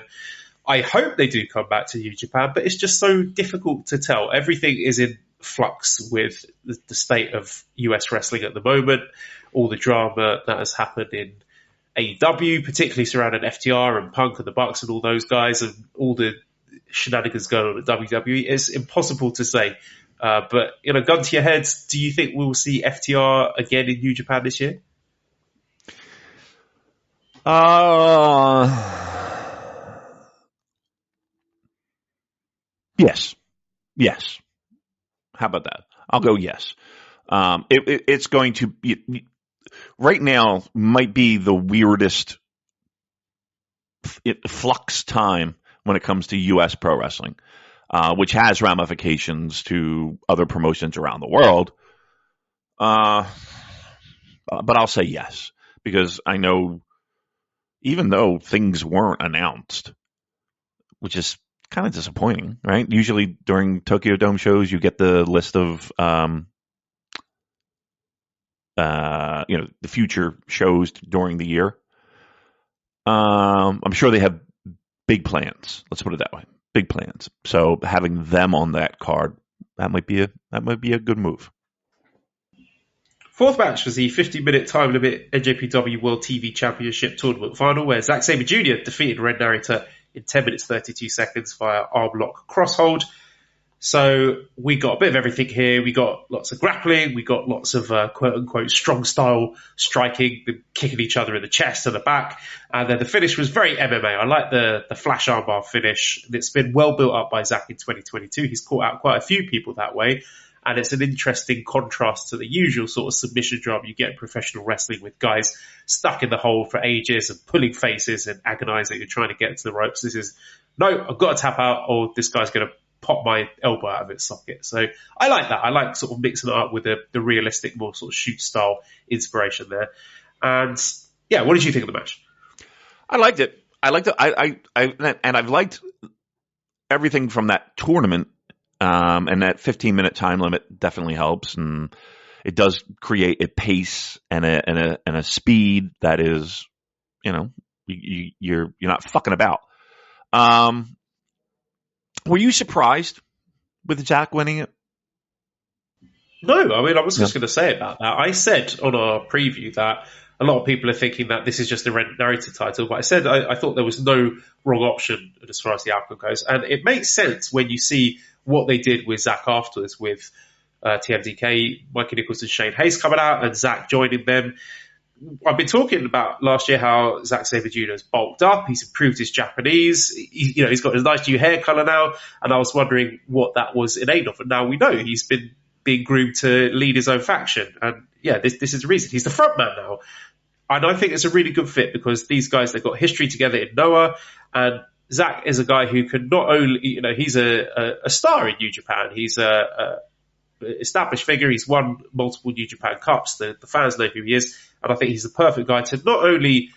I hope they do come back to New Japan, but it's just so difficult to tell. Everything is in flux with the state of US wrestling at the moment, all the drama that has happened in AEW, particularly surrounding FTR and Punk and the Bucks and all those guys, and all the shenanigans going on at WWE. It's impossible to say. But, gun to your heads, do you think we'll see FTR again in New Japan this year? Yes. How about that? I'll go yes. It's going to be, right now might be the weirdest flux time when it comes to U.S. pro wrestling, which has ramifications to other promotions around the world. But I'll say yes, because I know, even though things weren't announced, which is kind of disappointing, right? Usually during Tokyo Dome shows, you get the list of, the future shows during the year. I'm sure they have big plans. Let's put it that way. Big plans. So having them on that card, that might be a good move. Fourth match was the 50-minute time limit NJPW World TV Championship Tournament final, where Zack Sabre Jr. defeated Red Narrator in 10 minutes 32 seconds via arm lock crosshold. So we got a bit of everything here. We got lots of grappling. We got lots of quote-unquote strong style striking, kicking each other in the chest and the back. And then the finish was very MMA. I like the flash armbar finish. It's been well built up by Zach in 2022. He's caught out quite a few people that way. And it's an interesting contrast to the usual sort of submission job you get in professional wrestling with guys stuck in the hole for ages and pulling faces and agonizing and trying to get to the ropes. This is, no, I've got to tap out or this guy's going to pop my elbow out of its socket. So I like that. I like sort of mixing it up with the realistic, more sort of shoot style inspiration there. And yeah, what did you think of the match? I liked it. And I've liked everything from that tournament. And that 15-minute time limit definitely helps, and it does create a pace and a speed that is, you're not fucking about. Were you surprised with Zach winning it? No, I mean, I was just going to say about that. I said on our preview that a lot of people are thinking that this is just a narrative title, but I said I thought there was no wrong option as far as the outcome goes, and it makes sense when you see what they did with Zach afterwards with TMDK, Mikey Nichols and Shane Hayes coming out and Zach joining them. I've been talking about last year how Zack Sabre Jr. has bulked up. He's improved his Japanese. He's got his nice new hair color now. And I was wondering what that was in aid of. And now we know he's been being groomed to lead his own faction. And yeah, this is the reason. He's the front man now. And I think it's a really good fit because these guys, they've got history together in Noah. And Zach is a guy who can not only, he's a star in New Japan. He's a established figure. He's won multiple New Japan Cups. The fans know who he is. And I think he's the perfect guy to not only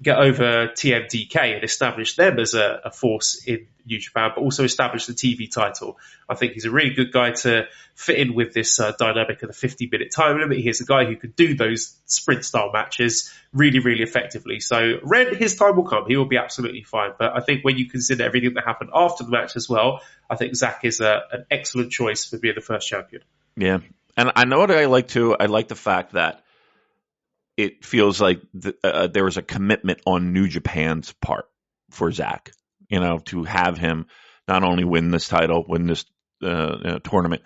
get over TMDK and establish them as a force in New Japan, but also establish the TV title. I think he's a really good guy to fit in with this dynamic of the 50-minute time limit. He's a guy who can do those sprint-style matches really, really effectively. So Ren, his time will come. He will be absolutely fine. But I think when you consider everything that happened after the match as well, I think Zach is an excellent choice for being the first champion. Yeah. And I know what I like too. I like the fact that it feels like there was a commitment on New Japan's part for Zach, to have him not only win this title, win this tournament,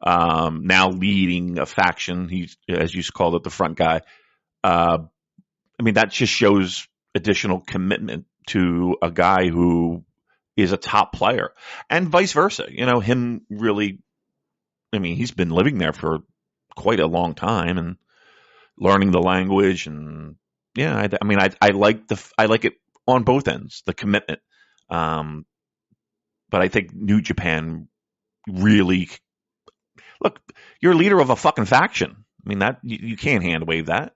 now leading a faction. He's, as you called it, the front guy. That just shows additional commitment to a guy who is a top player, and vice versa. Him really. He's been living there for quite a long time and learning the language, and yeah, I like it on both ends, the commitment. But I think New Japan really look. You're a leader of a fucking faction. That you can't hand wave that.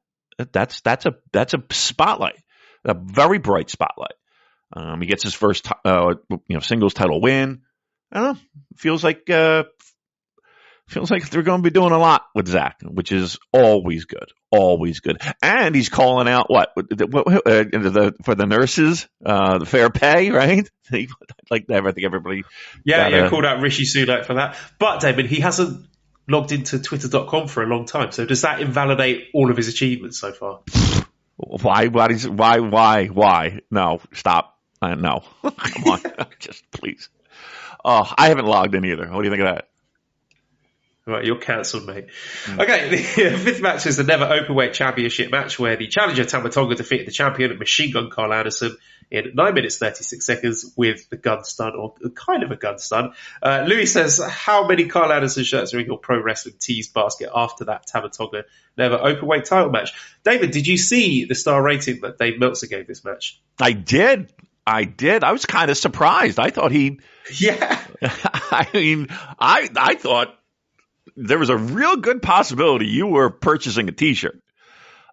That's a spotlight, a very bright spotlight. He gets his first singles title win. I don't know. Feels like they're going to be doing a lot with Zach, which is always good. Always good. And he's calling out for the nurses, the fair pay, right? I think everybody. Yeah, called out Rishi Sunak for that. But, Damon, he hasn't logged into Twitter.com for a long time. So does that invalidate all of his achievements so far? Why? No, stop. No. Come on. Just please. Oh, I haven't logged in either. What do you think of that? Right, you're cancelled, mate. Okay, the fifth match is the Never Openweight Championship match where the challenger Tama Tonga defeated the champion Machine Gun Carl Anderson in 9 minutes 36 seconds with the gun stun, or kind of a gun stun. Louis says, how many Carl Anderson shirts are in your pro wrestling tees basket after that Tama Tonga Never Openweight title match? David, did you see the star rating that Dave Meltzer gave this match? I did. I was kind of surprised. I thought he... Yeah. I thought there was a real good possibility you were purchasing a T-shirt.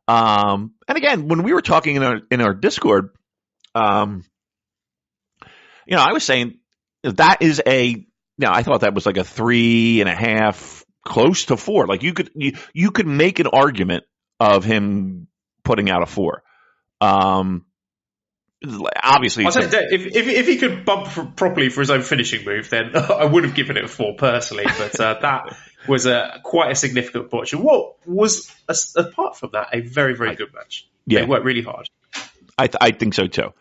And again, when we were talking in our Discord, I was saying that is I thought that was like a 3.5, close to 4. Like you could make an argument of him putting out a 4. Obviously, I'll say, if he could bump properly for his own finishing move, then I would have given it a 4 personally. But that was quite a significant botch. And what was, apart from that, a very, very good match. Yeah, they worked really hard. I think so too.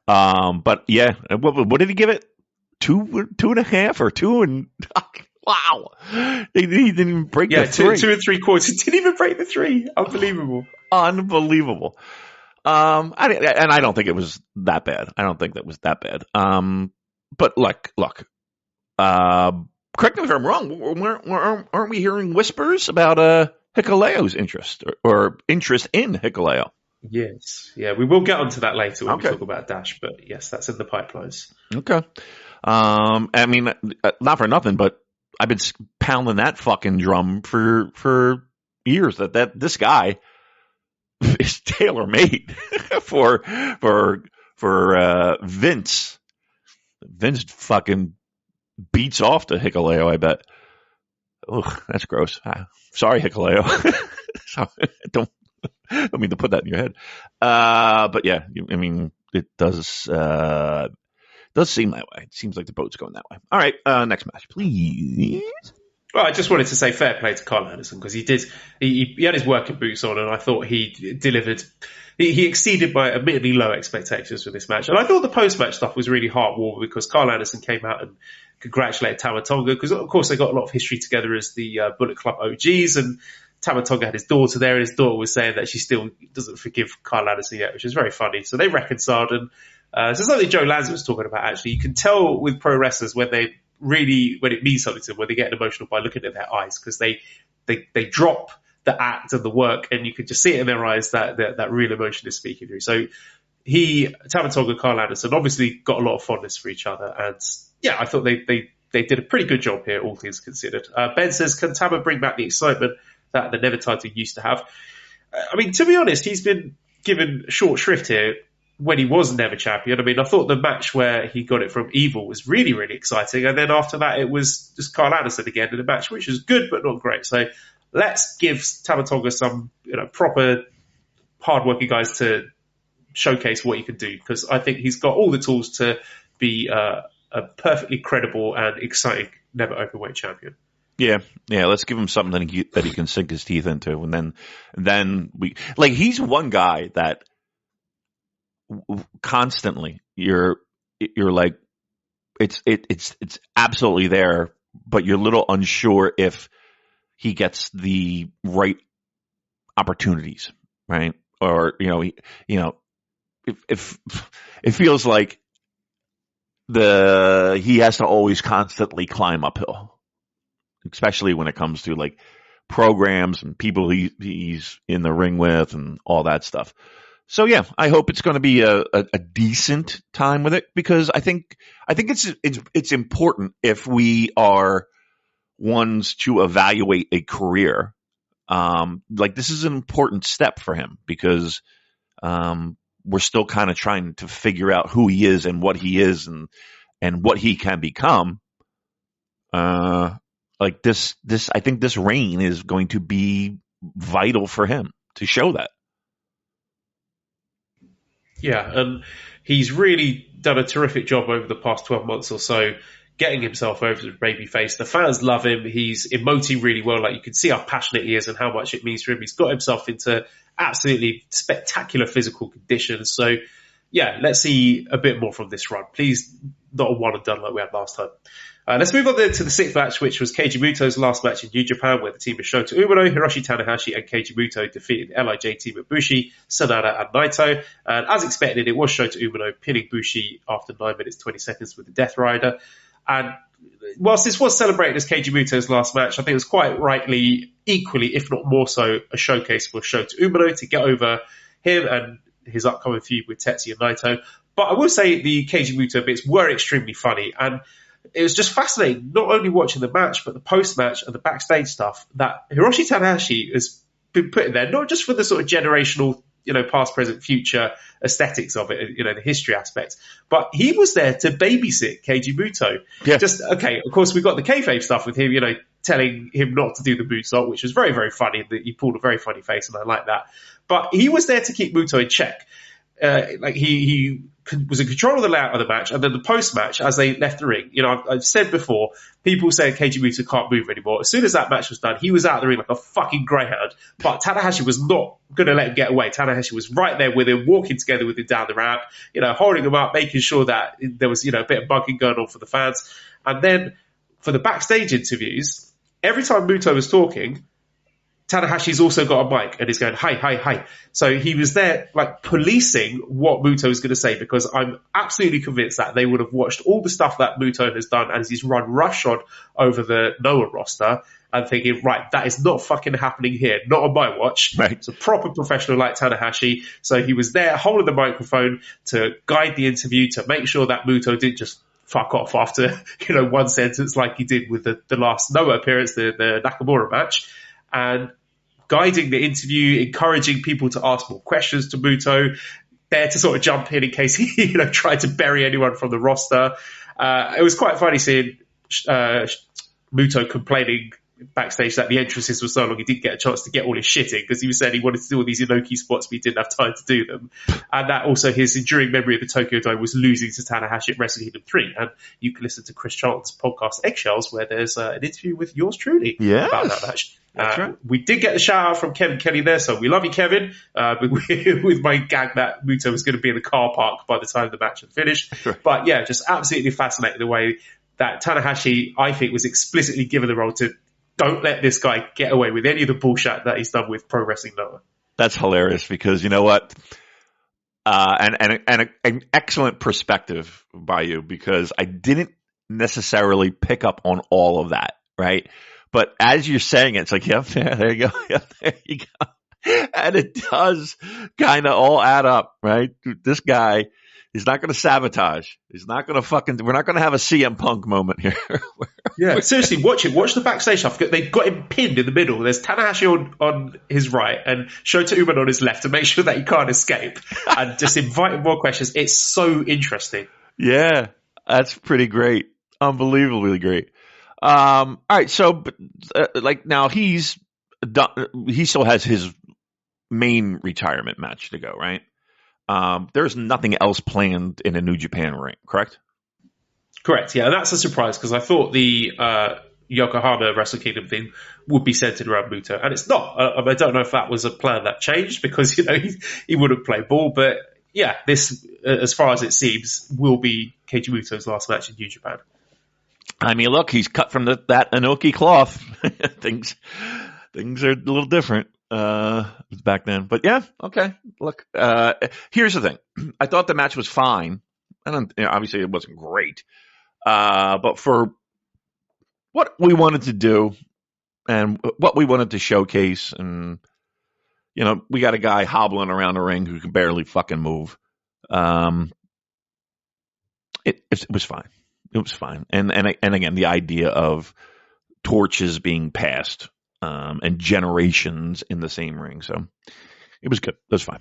But yeah, what did he give it? 2.5 or 2 and Wow. He didn't even break the three. 2 and 3/4. Didn't even break the three. Unbelievable. Unbelievable. I don't think it was that bad. I don't think that was that bad. But look. Correct me if I'm wrong. Aren't we hearing whispers about Hikuleo's interest or interest in Hikuleo? Yes. Yeah, we will get onto that later when we talk about Dash. But yes, that's in the pipelines. Okay. I mean, not for nothing, but I've been pounding that fucking drum for years that this guy is tailor made for Vince. Vince fucking beats off to Hikuleo, I bet. Ugh, that's gross. Sorry, Hikuleo. Don't mean to put that in your head. But yeah, I mean, it does seem that way. It seems like the boat's going that way. All right, next match, please. Well, I just wanted to say fair play to Carl Anderson because he had his working boots on, and I thought he delivered. He exceeded my admittedly low expectations for this match. And I thought the post-match stuff was really heartwarming because Carl Anderson came out and congratulated Tama Tonga because, of course, they got a lot of history together as the Bullet Club OGs. And Tama Tonga had his daughter there, and his daughter was saying that she still doesn't forgive Carl Anderson yet, which is very funny. So they reconciled. And so something Joe Lanza was talking about, actually. You can tell with pro wrestlers when it means something to them, when they get emotional by looking at their eyes because they drop the act and the work, and you could just see it in their eyes that real emotion is speaking through. So Tama Tonga and Carl Anderson obviously got a lot of fondness for each other, and yeah, I thought they did a pretty good job here, all things considered. Ben says, can Tama bring back the excitement that the Never title used to have? I mean, to be honest, he's been given short shrift here when he was Never champion. I mean, I thought the match where he got it from Evil was really, really exciting, and then after that it was just Carl Anderson again in a match, which was good but not great. So let's give Tama Tonga some proper hard-working guys to showcase what he can do, because I think he's got all the tools to be a perfectly credible and exciting Never Openweight champion. Yeah. Let's give him something that he can sink his teeth into, and then we he's one guy that constantly you're like it's absolutely there, but you're a little unsure if he gets the right opportunities, right? Or if it feels like he has to always constantly climb uphill, especially when it comes to like programs and people he's in the ring with and all that stuff. So yeah, I hope it's going to be a decent time with it, because I think it's important if we are ones to evaluate a career. This is an important step for him, because we're still kind of trying to figure out who he is and what he is and what he can become. I think this reign is going to be vital for him to show that. Yeah, and he's really done a terrific job over the past 12 months or so, getting himself over to babyface. The fans love him. He's emoting really well. Like, you can see how passionate he is and how much it means for him. He's got himself into absolutely spectacular physical conditions. So, yeah, let's see a bit more from this run. Please, not a one and done like we had last time. Let's move on then to the sixth match, which was Keiji Muto's last match in New Japan, where the team of Shota Umino, Hiroshi Tanahashi, and Keiji Muto defeated the LIJ team of Bushi, Sanada, and Naito. And as expected, it was Shota Umino pinning Bushi after 9 minutes 20 seconds with the Death Rider. And whilst this was celebrated as Keiji Muto's last match, I think it was quite rightly, equally, if not more so, a showcase for Shota Umino to get over him and his upcoming feud with Tetsuya Naito. But I will say the Keiji Muto bits were extremely funny, and it was just fascinating, not only watching the match, but the post-match and the backstage stuff that Hiroshi Tanahashi has been put in there, not just for the sort of generational, past, present, future aesthetics of it, the history aspect, but he was there to babysit Keiji Muto. Yeah. Okay, of course, we got the kayfabe stuff with him, telling him not to do the moonsault, which was very, very funny. He pulled a very funny face, and I like that. But he was there to keep Muto in check. He was in control of the layout of the match, and then the post-match, as they left the ring, I've said before, people say Keiji Muto can't move anymore. As soon as that match was done, he was out of the ring like a fucking greyhound, but Tanahashi was not going to let him get away. Tanahashi was right there with him, walking together with him down the ramp, holding him up, making sure that there was, a bit of bugging going on for the fans. And then for the backstage interviews, every time Muto was talking, Tanahashi's also got a mic and is going, hi, hi, hi. So he was there like policing what Muto was going to say, because I'm absolutely convinced that they would have watched all the stuff that Muto has done as he's run roughshod over the Noah roster and thinking, right, that is not fucking happening here, not on my watch. Right. It's a proper professional like Tanahashi. So he was there holding the microphone to guide the interview, to make sure that Muto didn't just fuck off after, one sentence like he did with the last Noah appearance, the Nakamura match. And guiding the interview, encouraging people to ask more questions to Muto, there to sort of jump in case he tried to bury anyone from the roster. It was quite funny seeing Muto complaining backstage that the entrances were so long he didn't get a chance to get all his shit in, because he was saying he wanted to do all these Inoki spots but he didn't have time to do them. And that also his enduring memory of the Tokyo Dome was losing to Tanahashi at Wrestle Kingdom 3. And you can listen to Chris Charlton's podcast Eggshells, where there's an interview with yours truly about that match. That's right. We did get the shout out from Kevin Kelly there, so we love you, Kevin. With my gag that Muto was going to be in the car park by the time the match had finished. But yeah, just absolutely fascinating the way that Tanahashi, I think, was explicitly given the role to don't let this guy get away with any of the bullshit that he's done with Pro Wrestling Noah. That's hilarious, because you know what? And an excellent perspective by you, because I didn't necessarily pick up on all of that, right? But as you're saying it, it's like, yep, yeah, there you go. Yep, there you go. And it does kind of all add up, right? This guy, he's not going to sabotage. He's not going to we're not going to have a CM Punk moment here. Yeah, seriously, watch it. Watch the backstage stuff. They've got him pinned in the middle. There's Tanahashi on his right and Shota Umino on his left to make sure that he can't escape, and just inviting more questions. It's so interesting. Yeah, that's pretty great. Unbelievably great. All right, so now he's done, he still has his main retirement match to go, right? There's nothing else planned in a New Japan ring, correct? Correct, yeah. And that's a surprise, because I thought the Yokohama Wrestle Kingdom thing would be centered around Muto, and it's not. I don't know if that was a plan that changed, because he wouldn't play ball, but yeah, this, as far as it seems, will be Keiji Muto's last match in New Japan. I mean, look, he's cut from that Inoki cloth. things are a little different back then. But yeah, okay. Look, here's the thing. I thought the match was fine. And obviously it wasn't great. But for what we wanted to do and what we wanted to showcase, and, we got a guy hobbling around the ring who can barely fucking move. It was fine. It was fine. And again, the idea of torches being passed and generations in the same ring. So it was good. It was fine.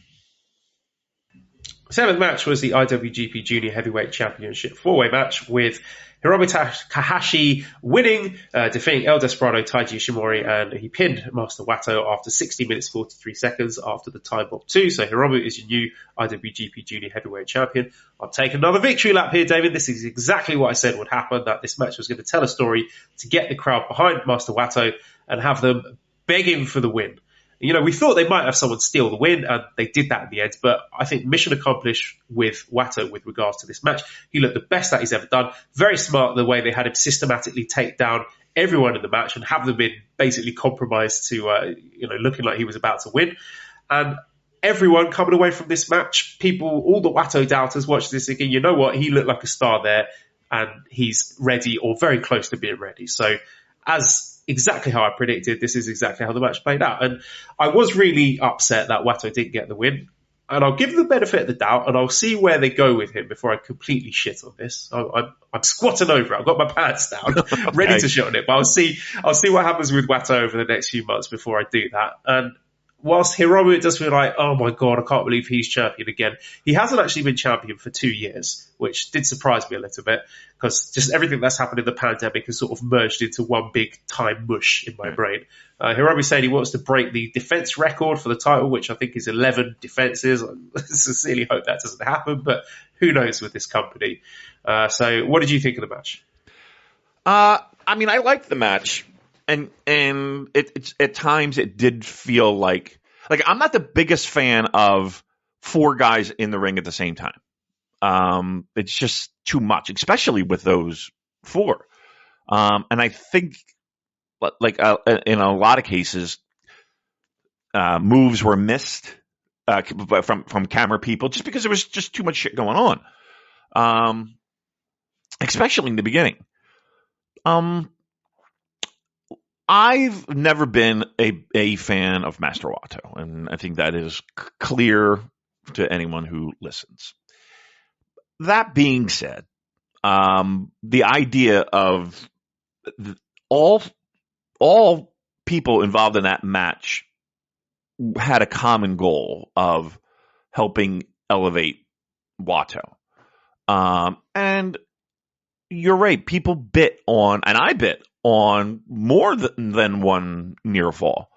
Seventh match was the IWGP Junior Heavyweight Championship four-way match, with Hiromu Takahashi winning, defeating El Desperado Taiji Ishimori, and he pinned Master Wato after 60 minutes 43 seconds after the time bomb 2. So Hiromu is your new IWGP Junior Heavyweight Champion. I'll take another victory lap here, David. This is exactly what I said would happen, that this match was going to tell a story to get the crowd behind Master Wato and have them begging for the win. We thought they might have someone steal the win, and they did that in the end. But I think mission accomplished with Wato with regards to this match. He looked the best that he's ever done. Very smart the way they had him systematically take down everyone in the match and have them been basically compromised to, looking like he was about to win. And everyone coming away from this match, people, all the Wato doubters watch this again. You know what? He looked like a star there, and he's ready or very close to being ready. So as exactly how I predicted, this is exactly how the match played out. And I was really upset that Wato didn't get the win. And I'll give him the benefit of the doubt, and I'll see where they go with him before I completely shit on this. I'm squatting over it. I've got my pants down, ready to shit on it. But I'll see what happens with Wato over the next few months before I do that. And whilst Hiromu, it does feel like, oh my God, I can't believe he's champion again. He hasn't actually been champion for 2 years, which did surprise me a little bit, because just everything that's happened in the pandemic has sort of merged into one big time mush in my brain. Hiromu said he wants to break the defense record for the title, which I think is 11 defenses. I sincerely hope that doesn't happen, but who knows with this company. So what did you think of the match? I liked the match. And it's at times it did feel like I'm not the biggest fan of 4 guys in the ring at the same time. It's just too much, especially with those 4. And I think, like in a lot of cases, moves were missed from camera people just because there was just too much shit going on, especially in the beginning. I've never been a fan of Master Wato, and I think that is clear to anyone who listens. That being said, the idea of all people involved in that match had a common goal of helping elevate Wato. And you're right, people bit on, and I bit on more than one near fall.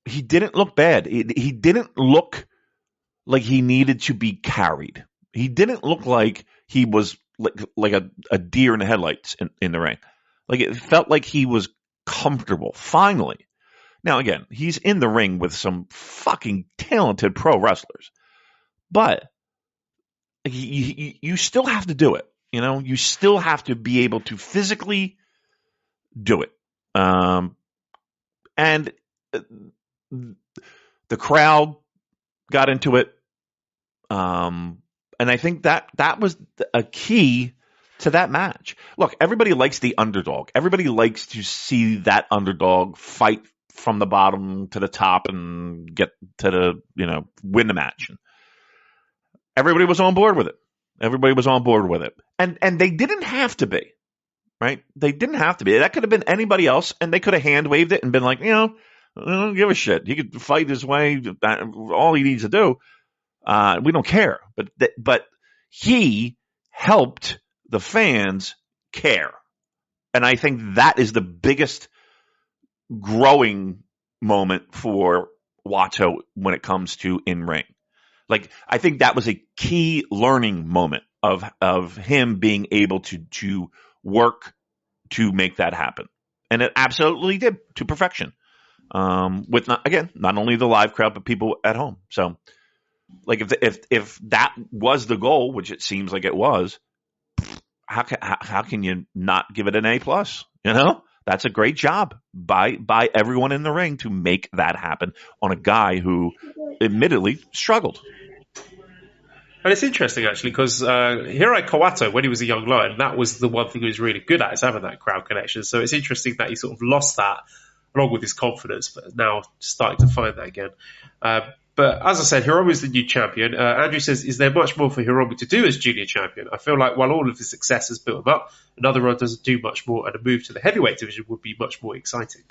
He didn't look bad. He didn't look like he needed to be carried. He didn't look like he was like a deer in the headlights in the ring. Like, it felt like he was comfortable, finally. Now, again, he's in the ring with some fucking talented pro wrestlers. But you still have to do it. You know, you still have to be able to physically do it. And the crowd got into it. And I think that was a key to that match. Look, everybody likes the underdog. Everybody likes to see that underdog fight from the bottom to the top and get to win the match. And everybody was on board with it. And they didn't have to be, right? They didn't have to be. That could have been anybody else, and they could have hand waved it and been like, I don't give a shit. He could fight his way. All he needs to do. We don't care. But he helped the fans care. And I think that is the biggest growing moment for Wato when it comes to in-ring. Like, I think that was a key learning moment of him being able to work to make that happen. And it absolutely did, to perfection. With not only the live crowd, but people at home. So, like, if that was the goal, which it seems like it was, how can you not give it an A+? That's a great job by everyone in the ring to make that happen on a guy who admittedly struggled. And it's interesting, actually, because Hiroi Kawato, when he was a young lion, that was the one thing he was really good at, is having that crowd connection. So it's interesting that he sort of lost that along with his confidence, but now starting to find that again. But as I said, Hiromu is the new champion. Andrew says, is there much more for Hiromu to do as junior champion? I feel like while all of his success has built him up, another run doesn't do much more, and a move to the heavyweight division would be much more exciting.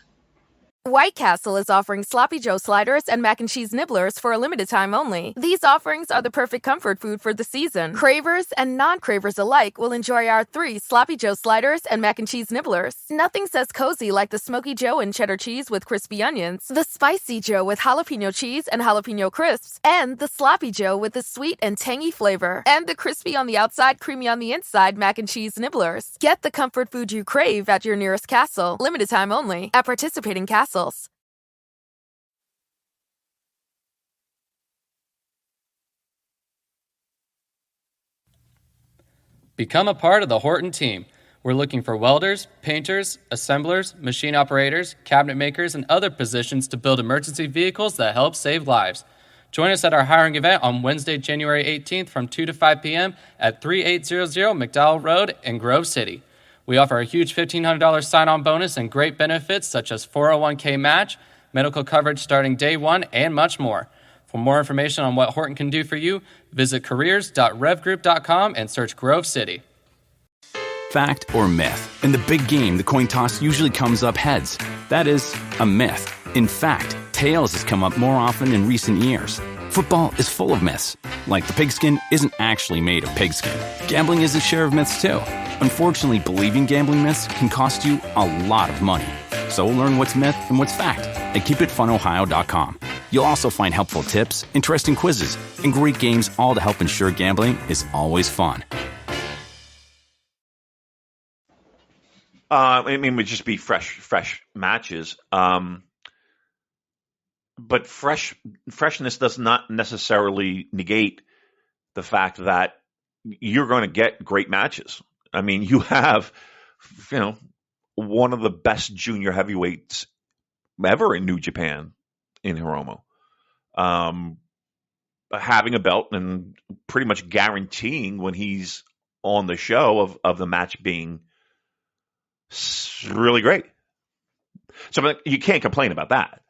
White Castle is offering Sloppy Joe sliders and mac and cheese nibblers for a limited time only. These offerings are the perfect comfort food for the season. Cravers and non-cravers alike will enjoy our 3 Sloppy Joe sliders and mac and cheese nibblers. Nothing says cozy like the Smoky Joe and cheddar cheese with crispy onions, the Spicy Joe with jalapeno cheese and jalapeno crisps, and the Sloppy Joe with the sweet and tangy flavor, and the crispy on the outside, creamy on the inside mac and cheese nibblers. Get the comfort food you crave at your nearest Castle. Limited time only at participating Castles. Become a part of the Horton team. We're looking for welders, painters, assemblers, machine operators, cabinet makers, and other positions to build emergency vehicles that help save lives. Join us at our hiring event on Wednesday, January 18th from 2 to 5 p.m. at 3800 McDowell Road in Grove City. We offer a huge $1,500 sign-on bonus and great benefits such as 401k match, medical coverage starting day one, and much more. For more information on what Horton can do for you, visit careers.revgroup.com and search Grove City. Fact or myth? In the big game, the coin toss usually comes up heads. That is a myth. In fact, tails has come up more often in recent years. Football is full of myths. Like the pigskin isn't actually made of pigskin. Gambling is a share of myths too. Unfortunately, believing gambling myths can cost you a lot of money. So learn what's myth and what's fact at keepitfunohio.com. You'll also find helpful tips, interesting quizzes, and great games, all to help ensure gambling is always fun. It would just be fresh matches. But freshness does not necessarily negate the fact that you're going to get great matches. I mean, you have, one of the best junior heavyweights ever in New Japan in Hiromu. Having a belt and pretty much guaranteeing when he's on the show of the match being really great. So you can't complain about that.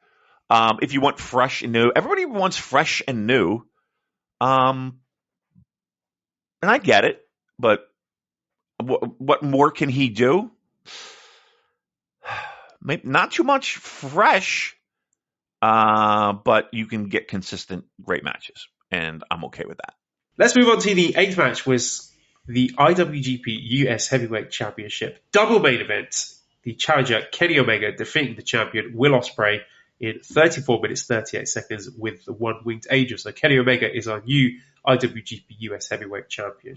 If you want fresh and new, everybody wants fresh and new. And I get it, but what more can he do? Maybe not too much fresh, but you can get consistent great matches, and I'm okay with that. Let's move on to the 8th match, was the IWGP US Heavyweight Championship double main event. The challenger Kenny Omega defeating the champion Will Ospreay in 34 minutes 38 seconds with the one-winged angel. So Kenny Omega is our new IWGP US Heavyweight Champion.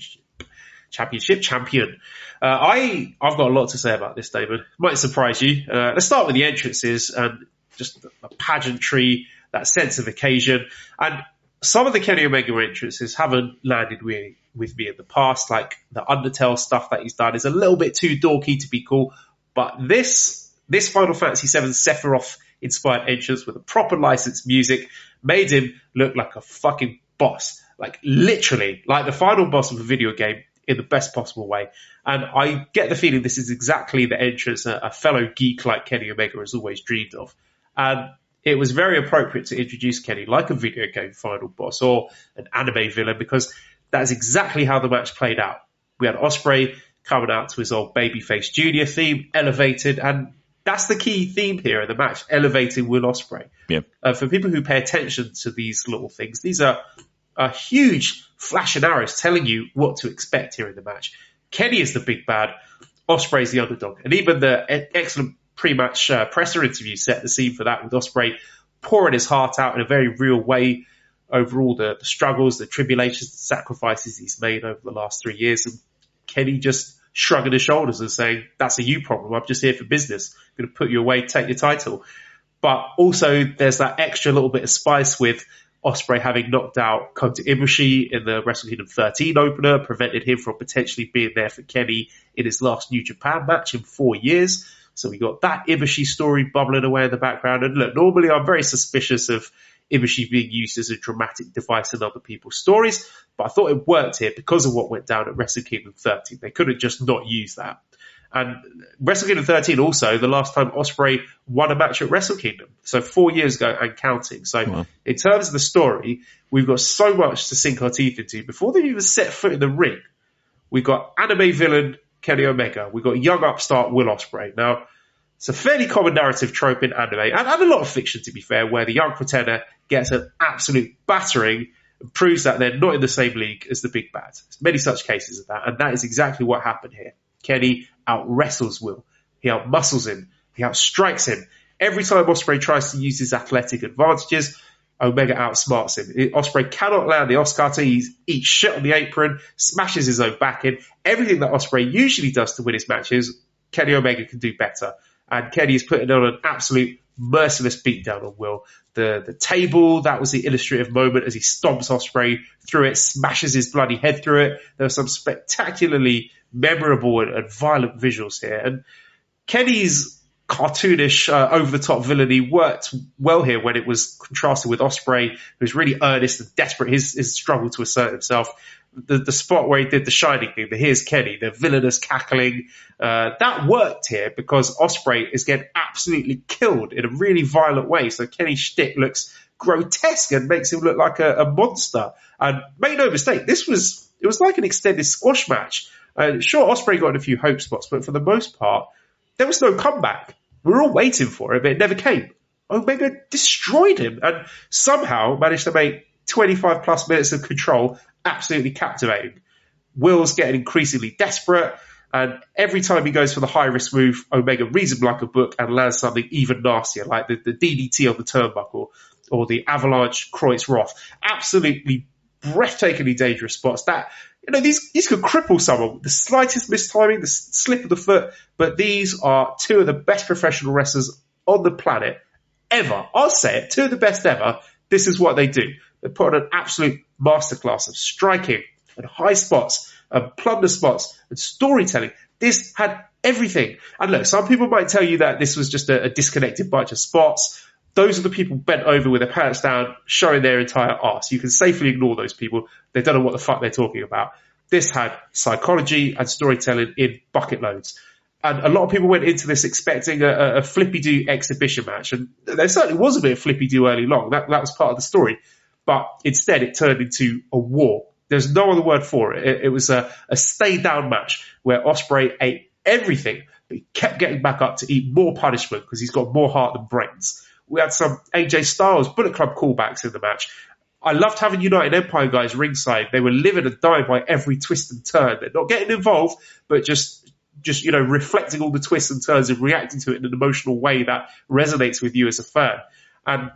I've got a lot to say about this, Damon. Might surprise you. Let's start with the entrances and just the pageantry, that sense of occasion. And some of the Kenny Omega entrances haven't landed with me in the past, like the Undertale stuff that he's done is a little bit too dorky to be cool. But this Final Fantasy VII Sephiroth-inspired entrance with a proper licensed music made him look like a fucking boss. Like, literally, like the final boss of a video game in the best possible way. And I get the feeling this is exactly the entrance a fellow geek like Kenny Omega has always dreamed of. And it was very appropriate to introduce Kenny like a video game final boss or an anime villain, because that's exactly how the match played out. We had Ospreay coming out to his old babyface junior theme, elevated, and that's the key theme here in the match, elevating Will Ospreay. Yeah. For people who pay attention to these little things, these are a huge flash and arrows telling you what to expect here in the match. Kenny is the big bad, Ospreay is the underdog, and even the excellent pre-match presser interview set the scene for that, with Ospreay pouring his heart out in a very real way over all the struggles, the tribulations, the sacrifices he's made over the last 3 years, and Kenny just shrugging his shoulders and saying, that's a you problem, I'm just here for business, I'm going to put you away, take your title. But also there's that extra little bit of spice with Ospreay having knocked out Kota Ibushi in the Wrestle Kingdom 13 opener, prevented him from potentially being there for Kenny in his last New Japan match in 4 years. So we got that Ibushi story bubbling away in the background. And look, normally I'm very suspicious of Ibushi being used as a dramatic device in other people's stories, but I thought it worked here because of what went down at Wrestle Kingdom 13. They couldn't just not use that. And Wrestle Kingdom 13 also, the last time Ospreay won a match at Wrestle Kingdom. So 4 years ago and counting. So in terms of the story, we've got so much to sink our teeth into. Before they even set foot in the ring, we've got anime villain Kenny Omega. We've got young upstart Will Ospreay. Now, it's a fairly common narrative trope in anime, and a lot of fiction, to be fair, where the young pretender gets an absolute battering and proves that they're not in the same league as the big bad. There's many such cases of that, and that is exactly what happened here. Kenny out-wrestles Will. He out-muscles him. He outstrikes him. Every time Ospreay tries to use his athletic advantages, Omega outsmarts him. Ospreay cannot land the Oscar. He eats shit on the apron, smashes his own back in. Everything that Ospreay usually does to win his matches, Kenny Omega can do better. And Kenny is putting on an absolute merciless beatdown on Will. The table, that was the illustrative moment as he stomps Ospreay through it, smashes his bloody head through it. There were some spectacularly memorable and violent visuals here. And Kenny's cartoonish, over-the-top villainy worked well here when it was contrasted with Ospreay, who was really earnest and desperate, his struggle to assert himself. The spot where he did the Shining thing, the here's Kenny, the villainous cackling, that worked here because Ospreay is getting absolutely killed in a really violent way. So Kenny's shtick looks grotesque and makes him look like a monster. And make no mistake, it was like an extended squash match. Sure, Ospreay got in a few hope spots, but for the most part, there was no comeback. We were all waiting for it, but it never came. Omega destroyed him and somehow managed to make 25 plus minutes of control absolutely captivating. Will's getting increasingly desperate, and every time he goes for the high-risk move, Omega reads him like a book and lands something even nastier, like the DDT on the turnbuckle or the Avalanche Kreutz Roth. Absolutely breathtakingly dangerous spots that, these could cripple someone with the slightest mistiming, the slip of the foot, but these are two of the best professional wrestlers on the planet ever. I'll say it, two of the best ever. This is what they do. They put on an absolute masterclass of striking and high spots and plunder spots and storytelling. This had everything. And look, some people might tell you that this was just a disconnected bunch of spots. Those are the people bent over with their pants down, showing their entire arse. You can safely ignore those people. They don't know what the fuck they're talking about. This had psychology and storytelling in bucket loads. And a lot of people went into this expecting a flippy-do exhibition match. And there certainly was a bit of flippy-do early long. That was part of the story. But instead, it turned into a war. There's no other word for it. It was a stay-down match where Ospreay ate everything, but he kept getting back up to eat more punishment because he's got more heart than brains. We had some AJ Styles Bullet Club callbacks in the match. I loved having United Empire guys ringside. They were living and dying by every twist and turn. They're not getting involved, but just reflecting all the twists and turns and reacting to it in an emotional way that resonates with you as a fan. And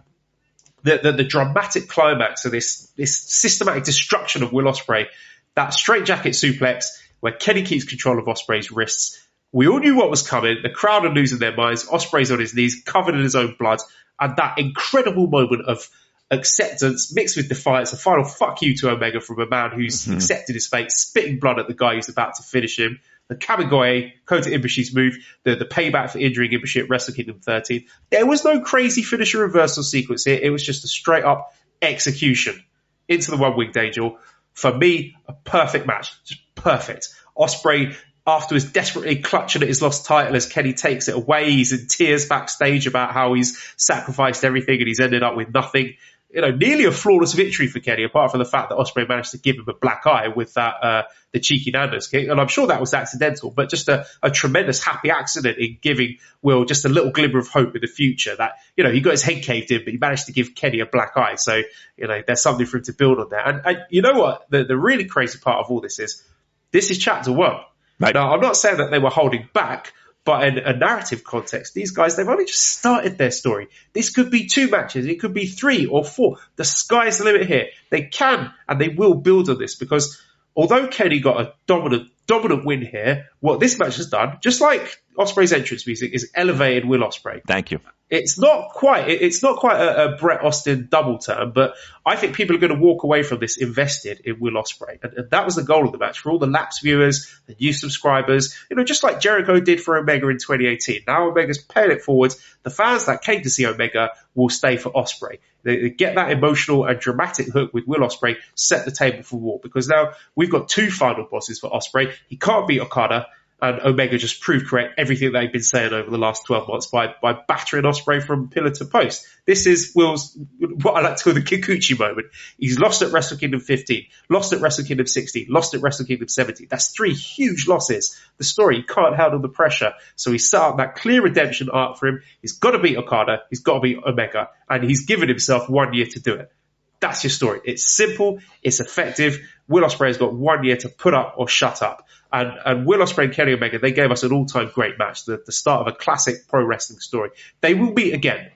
the dramatic climax of this systematic destruction of Will Ospreay, that straitjacket suplex where Kenny keeps control of Ospreay's wrists. We all knew what was coming. The crowd are losing their minds. Ospreay's on his knees, covered in his own blood. And that incredible moment of acceptance mixed with defiance, a final fuck you to Omega from a man who's accepted his fate, spitting blood at the guy who's about to finish him. The Kamigoye, Kota Ibushi's move, the payback for injuring Ibushi at Wrestle Kingdom 13. There was no crazy finisher reversal sequence here. It was just a straight up execution into the one winged angel. For me, a perfect match. Just perfect. Ospreay afterwards desperately clutching at his lost title as Kenny takes it away. He's in tears backstage about how he's sacrificed everything and he's ended up with nothing. Nearly a flawless victory for Kenny, apart from the fact that Ospreay managed to give him a black eye with that the cheeky Nando's kick. And I'm sure that was accidental, but just a tremendous happy accident in giving Will just a little glimmer of hope in the future that, he got his head caved in, but he managed to give Kenny a black eye. So, there's something for him to build on there. And you know what? The really crazy part of all this is chapter 1. Right. Now, I'm not saying that they were holding back, but in a narrative context, these guys, they've only just started their story. This could be 2 matches. It could be 3 or 4. The sky's the limit here. They can and they will build on this because although Kenny got a dominant win here, what this match has done, just like Ospreay's entrance music, is elevated Will Ospreay. Thank you. It's not quite a Bret Austin double turn, but I think people are going to walk away from this invested in Will Ospreay. And that was the goal of the match for all the lapsed viewers, the new subscribers, just like Jericho did for Omega in 2018. Now Omega's paying it forward. The fans that came to see Omega will stay for Ospreay. They get that emotional and dramatic hook with Will Ospreay, set the table for war. Because now we've got 2 final bosses for Ospreay. He can't beat Okada. And Omega just proved correct everything they've been saying over the last 12 months by battering Ospreay from pillar to post. This is Will's, what I like to call the Kikuchi moment. He's lost at Wrestle Kingdom 15, lost at Wrestle Kingdom 16, lost at Wrestle Kingdom 17. That's 3 huge losses. The story, he can't handle the pressure. So he set up that clear redemption arc for him. He's got to beat Okada. He's got to beat Omega. And he's given himself 1 year to do it. That's your story. It's simple. It's effective. Will Ospreay has got 1 year to put up or shut up. And Will Ospreay and Kenny Omega, they gave us an all-time great match, the start of a classic pro wrestling story. They will meet again.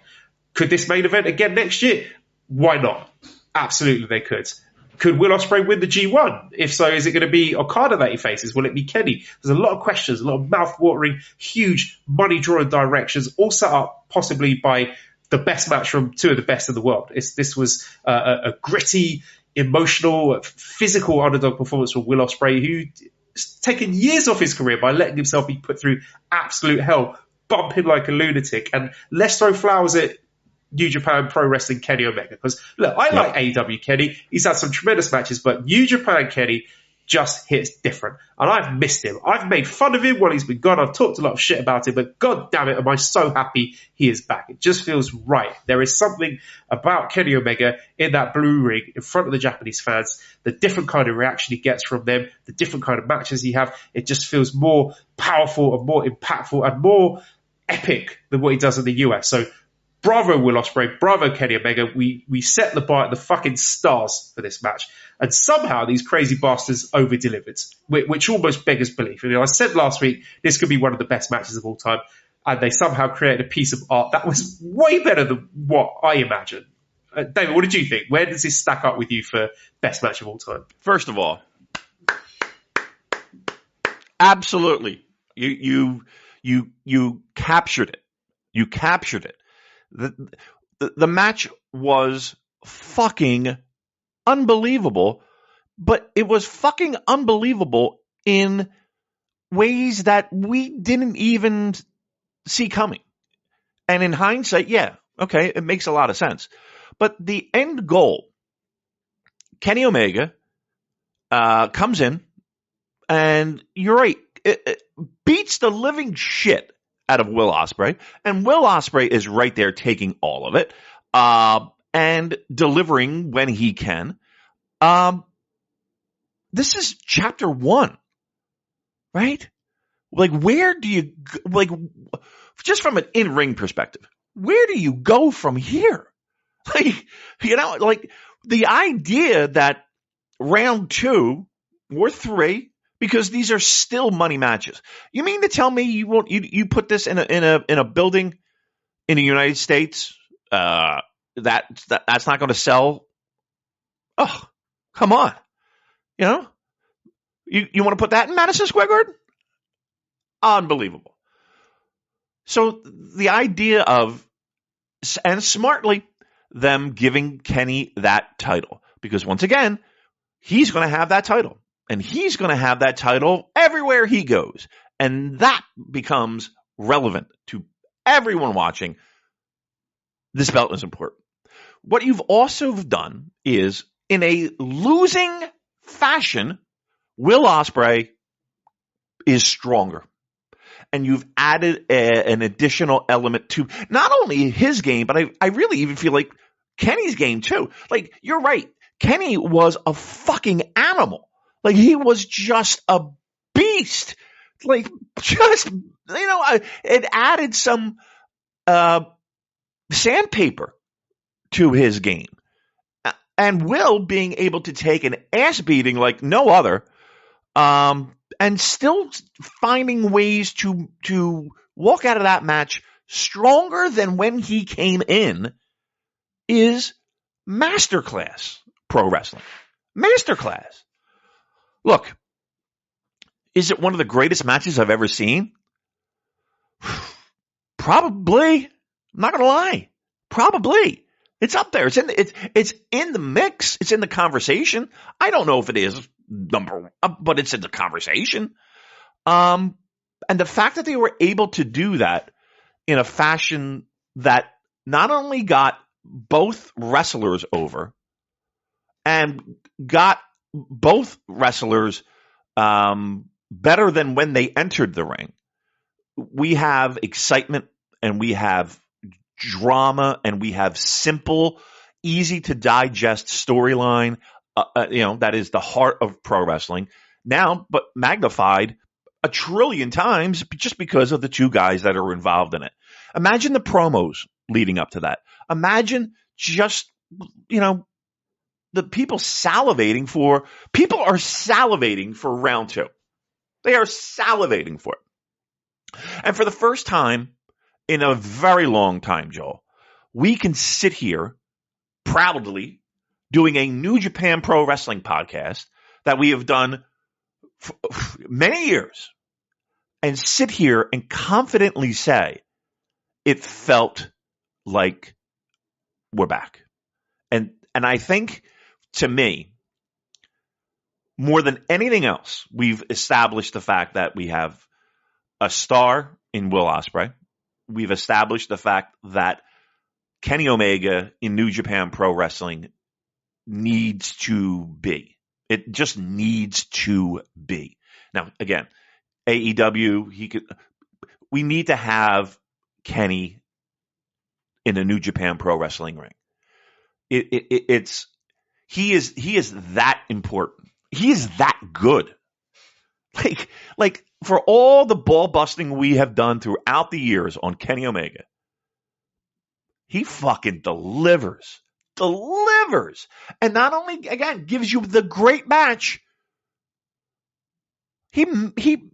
Could this main event again next year? Why not? Absolutely they could. Could Will Ospreay win the G1? If so, is it going to be Okada that he faces? Will it be Kenny? There's a lot of questions, a lot of mouth-watering, huge money-drawing directions, all set up possibly by the best match from 2 of the best in the world. This was a gritty, emotional, physical underdog performance from Will Ospreay, who's taken years off his career by letting himself be put through absolute hell, bumping like a lunatic. And let's throw flowers at New Japan Pro Wrestling Kenny Omega. Because, look, I like AEW Kenny. He's had some tremendous matches, but New Japan Kenny just hits different. And I've missed him. I've made fun of him while he's been gone. I've talked a lot of shit about him, but god damn it, am I so happy he is back. It just feels right. There is something about Kenny Omega in that blue ring in front of the Japanese fans, the different kind of reaction he gets from them, the different kind of matches he have. It just feels more powerful and more impactful and more epic than what he does in the US. So bravo Will Ospreay, bravo Kenny Omega. We set the bar at the fucking stars for this match. And somehow these crazy bastards over-delivered, which almost beggars belief. I said last week, this could be one of the best matches of all time. And they somehow created a piece of art that was way better than what I imagined. David, what did you think? Where does this stack up with you for best match of all time? First of all, absolutely. You captured it. You captured it. The match was fucking unbelievable but it was fucking unbelievable in ways that we didn't even see coming. And in hindsight, yeah, okay, it makes a lot of sense. But the end goal, Kenny Omega comes in, and you're right, it beats the living shit out of Will Ospreay, and Will Ospreay is right there taking all of it and delivering when he can. This is chapter 1, right? Like, where do you, like, just from an in-ring perspective, where do you go from here? Like, like the idea that round 2 or 3, because these are still money matches. You mean to tell me you won't, you put this in a building in the United States, that's not going to sell? Oh, come on. You want to put that in Madison Square Garden? Unbelievable. So the idea of, and smartly, them giving Kenny that title, because once again, he's going to have that title, and he's going to have that title everywhere he goes, and that becomes relevant to everyone watching. This belt is important. What you've also done is, in a losing fashion, Will Ospreay is stronger. And you've added an additional element to not only his game, but I really even feel like Kenny's game too. Like, you're right. Kenny was a fucking animal. Like, he was just a beast. Like, just, it added some sandpaper to his game. And Will being able to take an ass beating like no other, and still finding ways to walk out of that match stronger than when he came in, is masterclass pro wrestling. Masterclass. Look, is it one of the greatest matches I've ever seen? Probably. I'm not going to lie. Probably. It's up there. It's in the mix. It's in the conversation. I don't know if it is number one, but it's in the conversation. And the fact that they were able to do that in a fashion that not only got both wrestlers over and got both wrestlers better than when they entered the ring. We have excitement, and we have drama, and we have simple, easy to digest storyline. That is the heart of pro wrestling now, but magnified a trillion times just because of the two guys that are involved in it. Imagine the promos leading up to that. Imagine just, the people are salivating for round 2. They are salivating for it. And for the first time in a very long time, Joel, we can sit here proudly doing a New Japan Pro Wrestling podcast that we have done for many years, and sit here and confidently say it felt like we're back. And I think, to me, more than anything else, we've established the fact that we have a star in Will Ospreay. We've established the fact that Kenny Omega in New Japan Pro Wrestling needs to be. It just needs to be. Now, again, AEW, we need to have Kenny in a New Japan Pro Wrestling ring. He is that important. He is that good. Like for all the ball busting we have done throughout the years on Kenny Omega, he fucking delivers. And not only, again, gives you the great match, this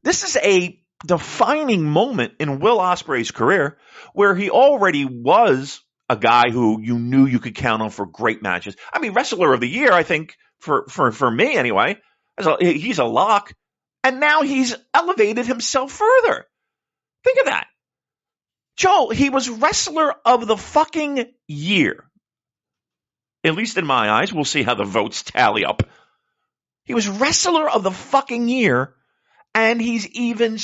is a defining moment in Will Ospreay's career where he already was a guy who you knew you could count on for great matches. I mean, Wrestler of the Year, I think, for me anyway, he's a lock. And now he's elevated himself further. Think of that. Joel, he was Wrestler of the fucking Year at least in my eyes. We'll see how the votes tally up. He was Wrestler of the fucking Year, and he's even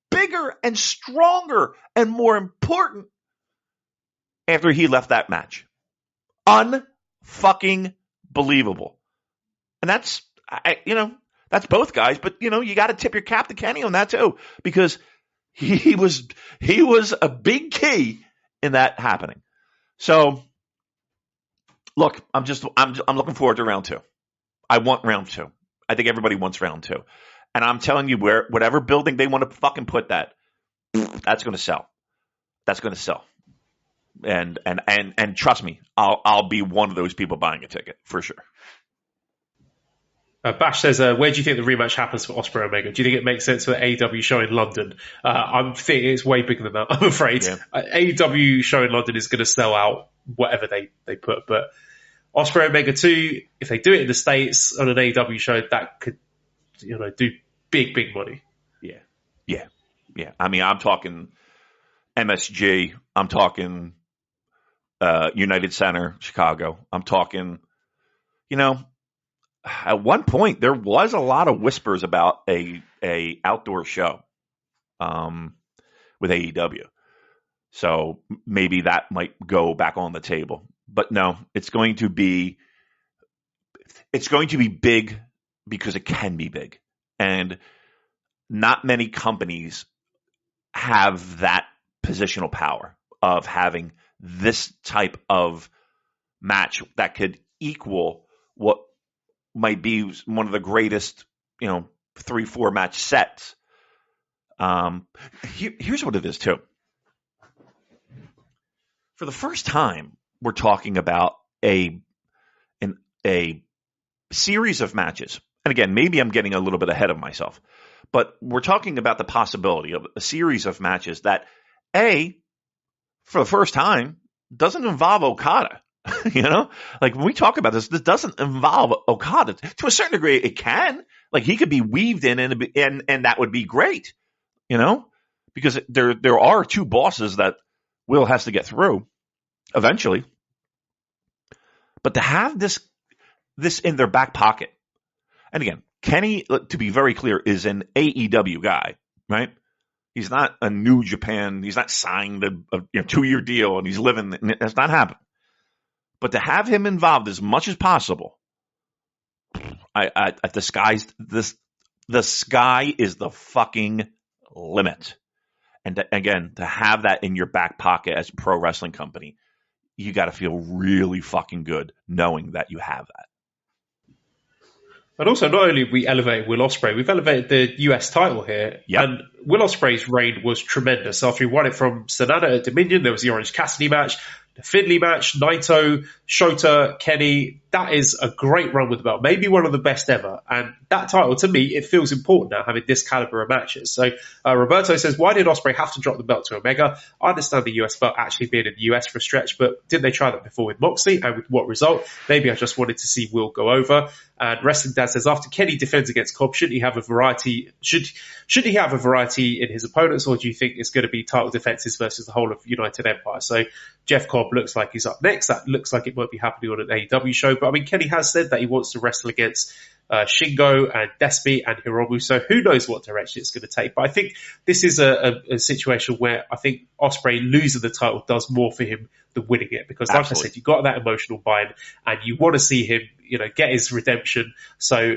bigger and stronger and more important after he left that match. Unfucking believable. And that's, that's both guys, but you got to tip your cap to Kenny on that too, because he was a big key in that happening. So look, I'm looking forward to round 2. I want round 2. I think everybody wants round 2. And I'm telling you, whatever building they want to fucking put that's going to sell. That's going to sell. And trust me, I'll be one of those people buying a ticket for sure. Bash says, where do you think the rematch happens for Ospreay Omega? Do you think it makes sense for the AEW show in London? I'm thinking it's way bigger than that, I'm afraid. Yeah. AEW show in London is going to sell out whatever they put. But Ospreay Omega 2, if they do it in the States on an AEW show, that could do big money. Yeah. I mean, I'm talking MSG. I'm talking United Center, Chicago. I'm talking, at one point there was a lot of whispers about a outdoor show with AEW. So maybe that might go back on the table. But no, it's going to be big because it can be big. And not many companies have that positional power of having this type of match that could equal what might be one of the greatest, 3-4 match sets. Here's what it is too. For the first time, we're talking about a series of matches. And again, maybe I'm getting a little bit ahead of myself, but we're talking about the possibility of a series of matches that, for the first time, doesn't involve Okada. Like when we talk about this doesn't involve Okada. To a certain degree, it can. Like he could be weaved in, and that would be great. Because there are 2 bosses that Will has to get through eventually. But to have this in their back pocket, and again, Kenny, to be very clear, is an AEW guy, right? He's not a New Japan. He's not signed a 2-year deal and he's living. That's not happening. But to have him involved as much as possible, the sky is the fucking limit. And again, to have that in your back pocket as a pro wrestling company, you got to feel really fucking good knowing that you have that. And also, not only have we elevated Will Ospreay, we've elevated the US title here. Yep. And Will Ospreay's reign was tremendous. After he won it from Sanada at Dominion, there was the Orange Cassidy match, the Finley match, Naito, Shota, Kenny. That is a great run with the belt. Maybe one of the best ever. And that title, to me, it feels important now, having this caliber of matches. So Roberto says, why did Ospreay have to drop the belt to Omega? I understand the US belt actually being in the US for a stretch, but did they try that before with Moxley? And with what result? Maybe I just wanted to see Will go over. And Wrestling Dad says, after Kenny defends against Cobb, should he have a variety? Should he have a variety in his opponents, or do you think it's going to be title defenses versus the whole of United Empire? So Jeff Cobb looks like he's up next. That looks like it might be happening on an AEW show. But I mean, Kenny has said that he wants to wrestle against Shingo and Despy and Hiromu. So who knows what direction it's going to take. But I think this is a situation where I think Ospreay losing the title does more for him than winning it. Because like Absolutely. I said, you've got that emotional buy-in and you want to see him, get his redemption. So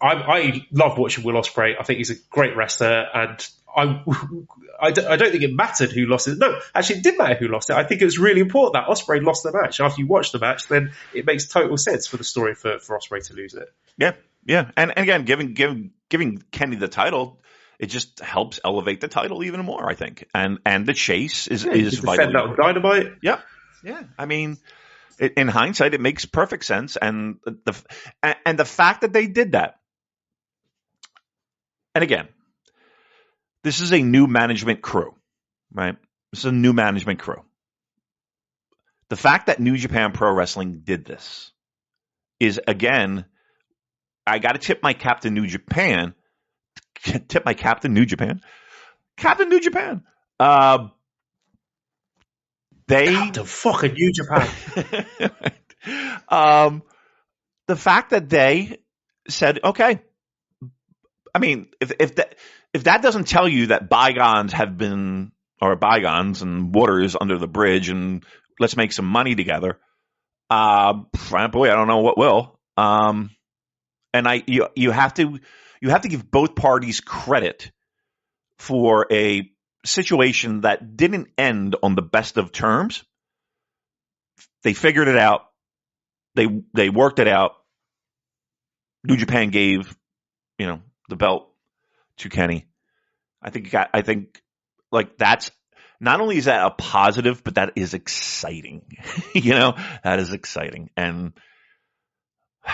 I love watching Will Ospreay. I think he's a great wrestler, and I don't think it mattered who lost it. No, actually, it did matter who lost it. I think it was really important that Ospreay lost the match. After you watch the match, then it makes total sense for the story for Ospreay to lose it. Yeah. And again, giving Kenny the title, it just helps elevate the title even more, I think. And the chase is vital. Defend that on Dynamite. Yeah. I mean, in hindsight, it makes perfect sense. And the fact that they did that. And again, this is a new management crew, right? This is a new management crew. The fact that New Japan Pro Wrestling did this is, again, I got to tip my cap to New Japan. Captain New Japan. The fucking New Japan. The fact that they said, okay, I mean, if that doesn't tell you that bygones have been, or bygones and water is under the bridge and let's make some money together, boy, I don't know what will. And you have to give both parties credit for a situation that didn't end on the best of terms. They figured it out. They worked it out. New Japan gave, the belt to Kenny. I think like that's not only is that a positive, but that is exciting. That is exciting. And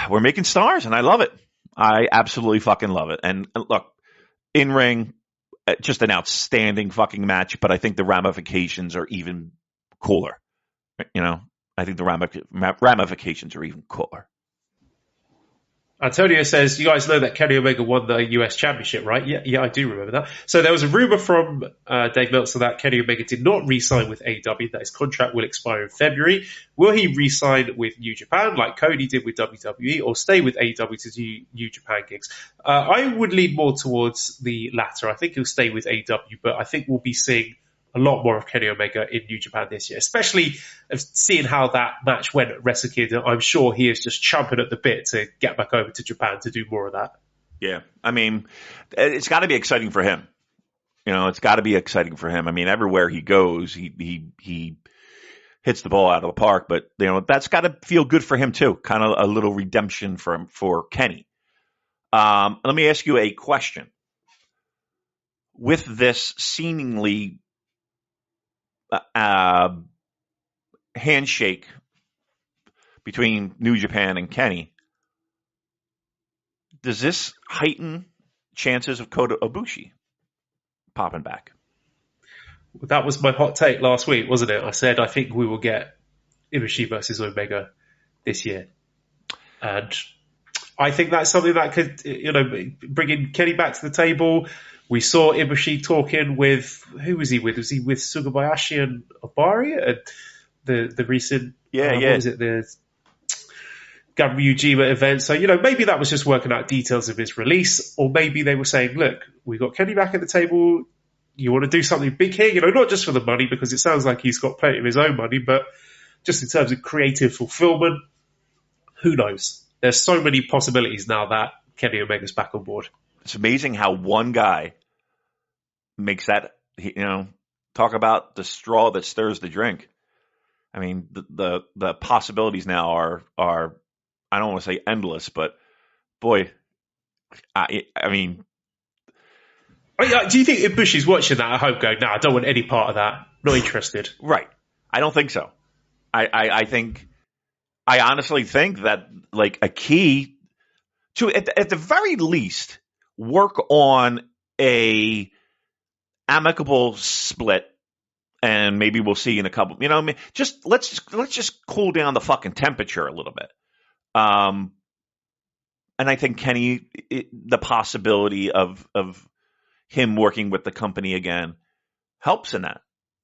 we're making stars and I love it. I absolutely fucking love it. And look, in ring, just an outstanding fucking match, but I think the ramifications are even cooler. I think the ramifications are even cooler. Antonio says, you guys know that Kenny Omega won the US Championship, right? Yeah, I do remember that. So there was a rumor from Dave Meltzer that Kenny Omega did not re-sign with AEW, that his contract will expire in February. Will he re-sign with New Japan like Cody did with WWE, or stay with AEW to do New Japan gigs? I would lean more towards the latter. I think he'll stay with AEW, but I think we'll be seeing a lot more of Kenny Omega in New Japan this year, especially seeing how that match went at Wrestle Kingdom. I'm sure he is just chomping at the bit to get back over to Japan to do more of that. Yeah, I mean, it's got to be exciting for him. It's got to be exciting for him. I mean, everywhere he goes, he hits the ball out of the park. But that's got to feel good for him too. Kind of a little redemption for Kenny. Let me ask you a question. With this seemingly handshake between New Japan and Kenny, does this heighten chances of Kota Ibushi popping back? That was my hot take last week, wasn't it? I said I think we will get Ibushi versus Omega this year, and I think that's something that could, bringing Kenny back to the table. We saw Ibushi talking with, who was he with? Was he with Sugabayashi and Obari at the recent, what was it, the Ujima event? So, maybe that was just working out details of his release, or maybe they were saying, look, we got Kenny back at the table. You want to do something big here? Not just for the money, because it sounds like he's got plenty of his own money, but just in terms of creative fulfillment, who knows? There's so many possibilities now that Kenny Omega's back on board. It's amazing how one guy makes that, talk about the straw that stirs the drink. I mean, the possibilities now are I don't want to say endless, but boy, I mean. Do you think Ibushi's watching that at home going, no, I don't want any part of that. Not interested. Right. I don't think so. I honestly think that like a key to, at the very least, work on a amicable split, and maybe we'll see in a couple. Just let's just cool down the fucking temperature a little bit. And I think Kenny, the possibility of him working with the company again helps in that.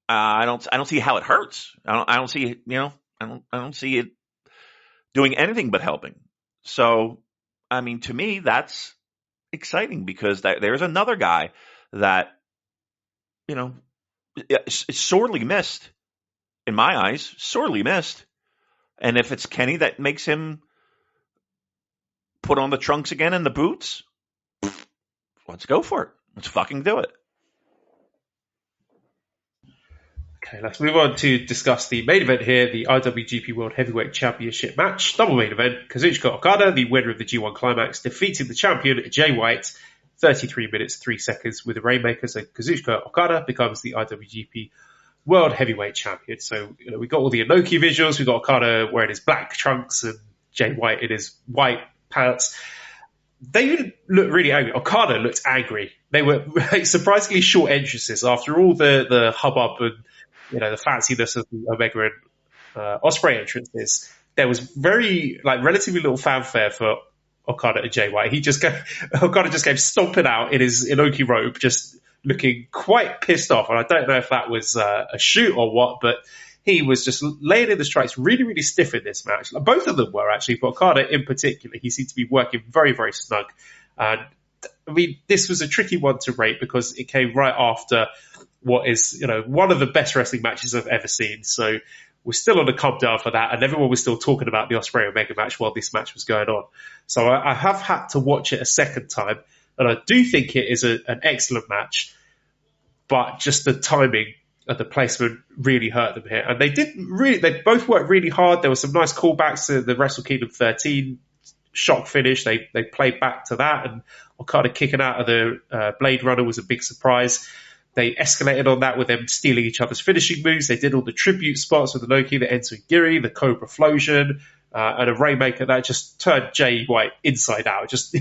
I don't see how it hurts. I don't see I don't see it doing anything but helping. So, I mean, to me, that's exciting because there's another guy that, is sorely missed in my eyes, sorely missed. And if it's Kenny that makes him put on the trunks again and the boots, let's go for it. Let's fucking do it. Okay, let's move on to discuss the main event here, the IWGP World Heavyweight Championship match. Double main event, Kazuchika Okada, the winner of the G1 Climax, defeated the champion Jay White, 33 minutes, 3 seconds with a Rainmaker. So Kazuchika Okada becomes the IWGP World Heavyweight Champion. So we got all the Inoki visuals. We got Okada wearing his black trunks and Jay White in his white pants. They looked really angry. Okada looked angry. They were surprisingly short entrances after all the hubbub and the fanciness of the Omega and Ospreay entrances. There was relatively little fanfare for Okada and Jay White. Okada just came stomping out in his Inoki robe, just looking quite pissed off. And I don't know if that was a shoot or what, but he was just laying in the strikes really, really stiff in this match. Both of them were actually, but Okada in particular, he seemed to be working very, very snug. And I mean, this was a tricky one to rate because it came right after what is, one of the best wrestling matches I've ever seen. So we're still on the come down for that, and everyone was still talking about the Ospreay Omega match while this match was going on. So I have had to watch it a second time, and I do think it is an excellent match, but just the timing and the placement really hurt them here. And they both worked really hard. There were some nice callbacks to the Wrestle Kingdom 13 shock finish. They played back to that, and Okada kicking out of the Blade Runner was a big surprise. They escalated on that with them stealing each other's finishing moves. They did all the tribute spots with the Noki, the Enzigiri, the Cobra Flosion, and a Rainmaker that just turned Jay White inside out, just,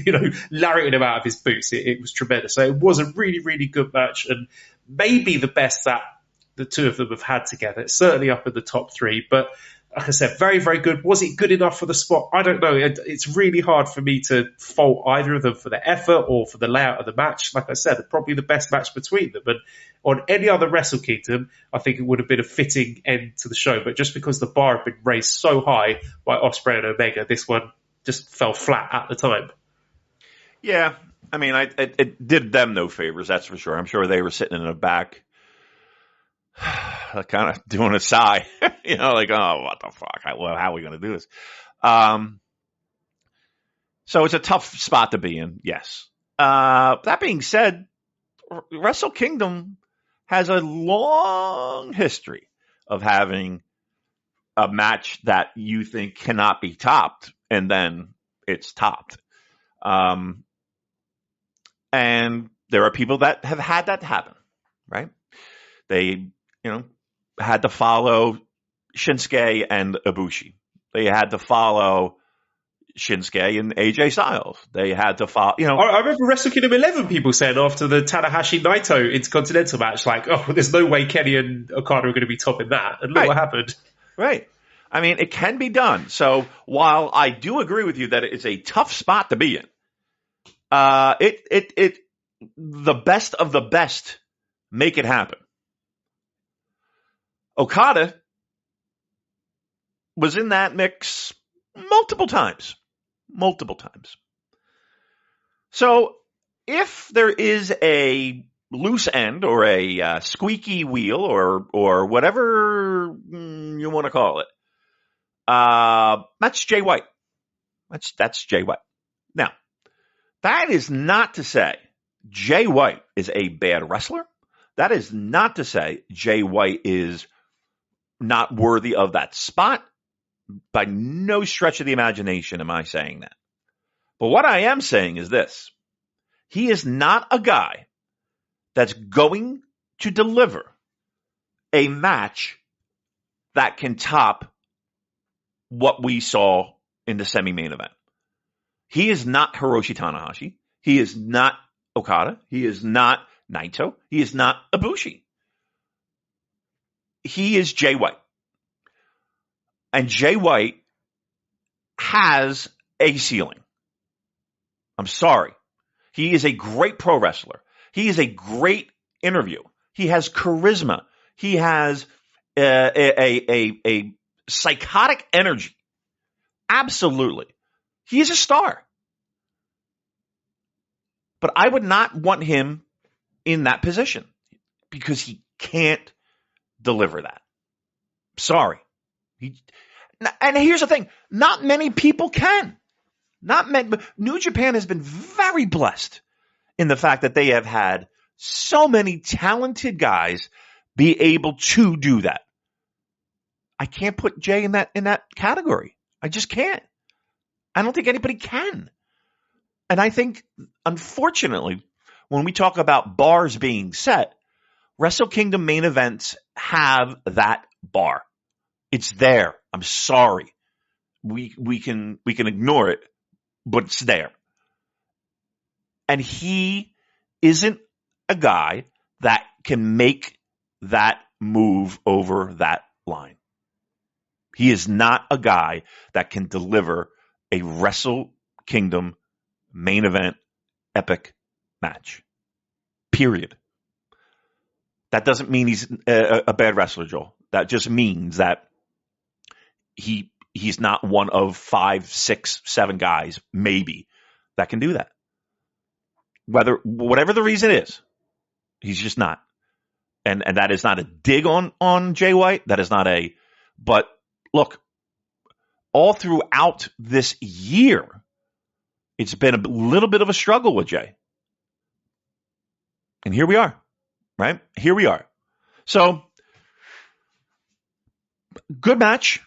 lariating him out of his boots. It was tremendous. So it was a really, really good match, and maybe the best that the two of them have had together. It's certainly up in the top three, but like I said, very, very good. Was it good enough for the spot? I don't know. It's really hard for me to fault either of them for the effort or for the layout of the match. Like I said, probably the best match between them. And on any other Wrestle Kingdom, I think it would have been a fitting end to the show. But just because the bar had been raised so high by Ospreay and Omega, this one just fell flat at the time. Yeah, I mean, it did them no favors, that's for sure. I'm sure they were sitting in the back kind of doing a sigh, like, oh, what the fuck? How are we going to do this? So it's a tough spot to be in, yes. That being said, Wrestle Kingdom has a long history of having a match that you think cannot be topped, and then it's topped. And there are people that have had that happen, right? They had to follow Shinsuke and Ibushi. They had to follow Shinsuke and AJ Styles. They had to follow, I remember Wrestle Kingdom 11 people saying after the Tanahashi-Naito Intercontinental match, like, oh, there's no way Kenny and Okada are going to be topping that. And look what happened. Right. I mean, it can be done. So while I do agree with you that it's a tough spot to be in, the best of the best make it happen. Okada was in that mix multiple times. So if there is a loose end or a squeaky wheel or whatever you want to call it, that's Jay White. That's Jay White. Now, that is not to say Jay White is a bad wrestler. That is not to say Jay White is not worthy of that spot. By no stretch of the imagination am I saying that. But what I am saying is this. He is not a guy that's going to deliver a match that can top what we saw in the semi-main event. He is not Hiroshi Tanahashi. He is not Okada. He is not Naito. He is not Ibushi. He is Jay White. And Jay White has a ceiling. I'm sorry. He is a great pro wrestler. He is a great interview. He has charisma. He has a psychotic energy. Absolutely. He is a star. But I would not want him in that position because he can't deliver that. Sorry. And here's the thing. Not many people can. New Japan has been very blessed in the fact that they have had so many talented guys be able to do that. I can't put Jay in that category. I just can't. I don't think anybody can. And I think, unfortunately, when we talk about bars being set, Wrestle Kingdom main events have that bar. It's there. I'm sorry. We can ignore it, but it's there. And he isn't a guy that can make that move over that line. He is not a guy that can deliver a Wrestle Kingdom main event epic match. Period. That doesn't mean he's a bad wrestler, Joel. That just means that he's not one of 5, 6, 7 guys, maybe, that can do that. Whatever the reason is, he's just not. And that is not a dig on Jay White. That is not but look, all throughout this year, it's been a little bit of a struggle with Jay. And here we are, right? Here we are. So, good match.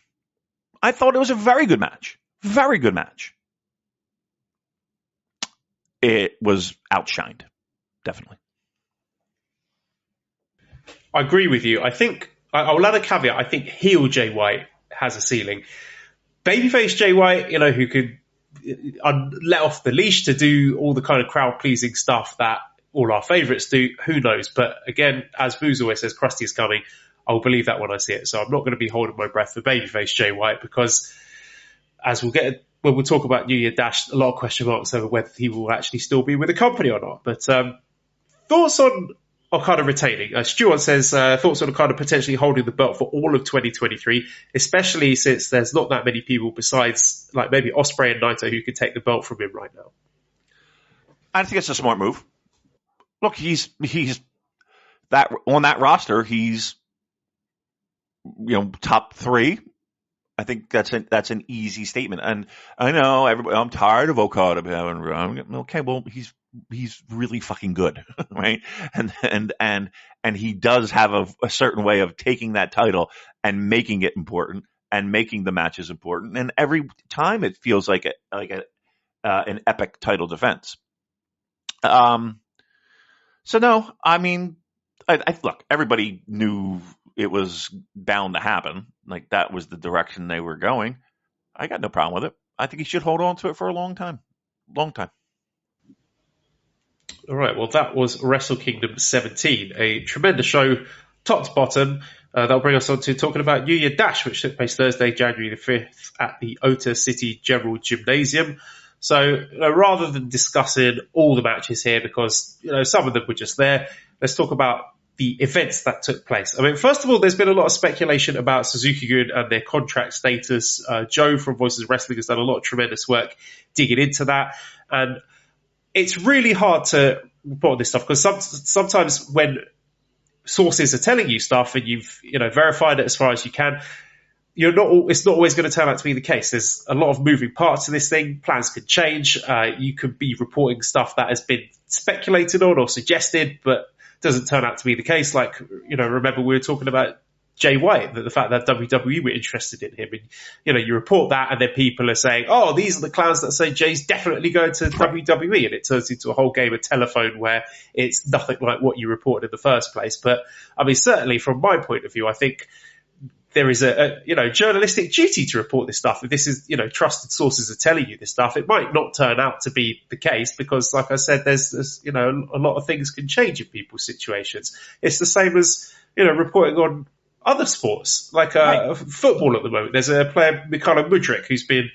I thought it was a very good match. Very good match. It was outshined, definitely. I agree with you. I think I'll add a caveat. I think heel Jay White has a ceiling. Babyface Jay White, who could let off the leash to do all the kind of crowd pleasing stuff that all our favourites do. Who knows? But again, as Booz always says, Krusty is coming. I'll believe that when I see it. So I'm not going to be holding my breath for babyface Jay White, because as we'll get when we'll talk about New Year Dash, a lot of question marks over whether he will actually still be with the company or not. But thoughts on Okada retaining? Stuart says thoughts on Okada potentially holding the belt for all of 2023, especially since there's not that many people besides like maybe Ospreay and Naito who could take the belt from him right now. I think it's a smart move. Look, he's that on that roster. He's top 3. I think that's an easy statement. And I know everybody. I'm tired of Okada having. Okay, well he's really fucking good, right? And he does have a certain way of taking that title and making it important and making the matches important. And every time it feels like an epic title defense. So no, I mean, I look. Everybody knew it was bound to happen. Like that was the direction they were going. I got no problem with it. I think he should hold on to it for a long time. Long time. All right, well, that was Wrestle Kingdom 17, a tremendous show, top to bottom. That'll bring us on to talking about New Year Dash, which took place Thursday, January the 5th at the Ota City General Gymnasium. So rather than discussing all the matches here, because some of them were just there, let's talk about the events that took place. I mean, first of all, there's been a lot of speculation about Suzuki-gun and their contract status. Joe from Voices of Wrestling has done a lot of tremendous work digging into that. And it's really hard to report this stuff because sometimes when sources are telling you stuff and you've verified it as far as you can, it's not always going to turn out to be the case. There's a lot of moving parts to this thing. Plans could change. You could be reporting stuff that has been speculated on or suggested, but doesn't turn out to be the case. Like, remember we were talking about Jay White, the fact that WWE were interested in him. And, you report that and then people are saying, oh, these are the clowns that say Jay's definitely going to WWE. And it turns into a whole game of telephone where it's nothing like what you reported in the first place. But I mean, certainly from my point of view, I think there is a journalistic duty to report this stuff. If this is, trusted sources are telling you this stuff, it might not turn out to be the case because, like I said, there's a lot of things can change in people's situations. It's the same as, reporting on other sports, like football at the moment. There's a player, Mikhailo Mudryk, who's been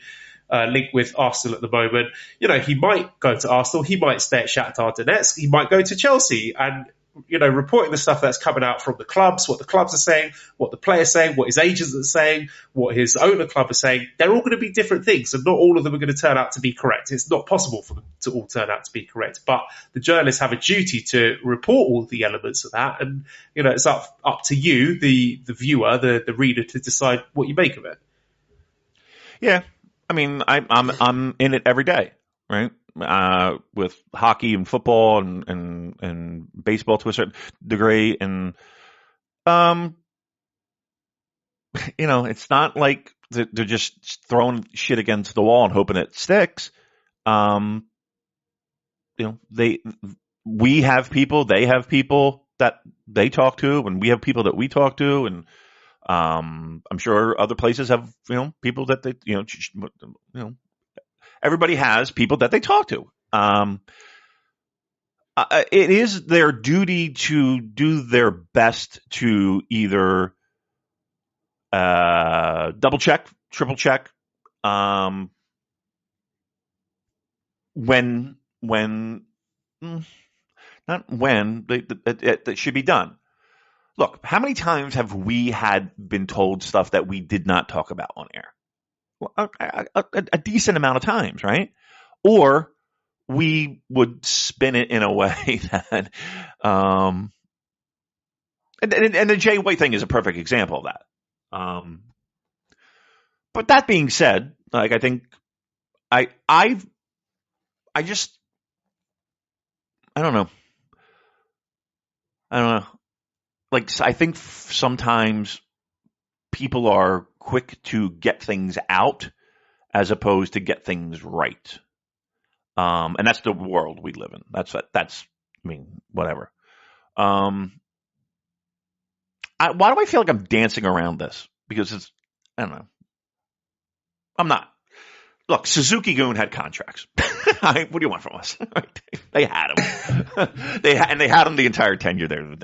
linked with Arsenal at the moment. He might go to Arsenal. He might stay at Shakhtar Donetsk. He might go to Chelsea. And reporting the stuff that's coming out from the clubs, what the clubs are saying, what the players saying, what his agents are saying, what his owner club are saying, they're all going to be different things, and not all of them are going to turn out to be correct. It's not possible for them to all turn out to be correct, but the journalists have a duty to report all the elements of that, and it's up to you, the viewer, the reader, to decide what you make of it. Yeah, I mean, I'm in it every day, right? With hockey and football and baseball to a certain degree. And, it's not like they're just throwing shit against the wall and hoping it sticks. We have people, they have people that they talk to, and we have people that we talk to. And, I'm sure other places have, people that they, everybody has people that they talk to. It is their duty to do their best to either double check, triple check, that should be done. look, how many times have we been told stuff that we did not talk about on air? Well, a decent amount of times, right? Or we would spin it in a way that, and the Jay White thing is a perfect example of that. But that being said, like, I think I don't know. Like, I think sometimes people are quick to get things out as opposed to get things right. And that's the world we live in. Whatever. Why do I feel like I'm dancing around this? Because I don't know. I'm not. Look, Suzuki-gun had contracts. What do you want from us? They had them. They had them the entire tenure there.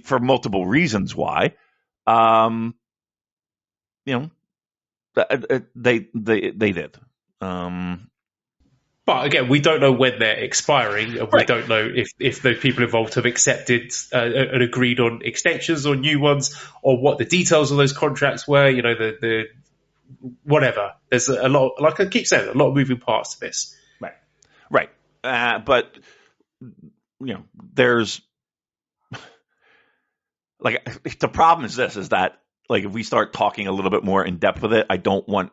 For multiple reasons why. They did. But again, we don't know when they're expiring, and we don't know if the people involved have accepted and agreed on extensions or new ones, or what the details of those contracts were. The whatever. There's a lot, like I keep saying, a lot of moving parts to this. Right. But there's like the problem is that like if we start talking a little bit more in depth with it, I don't want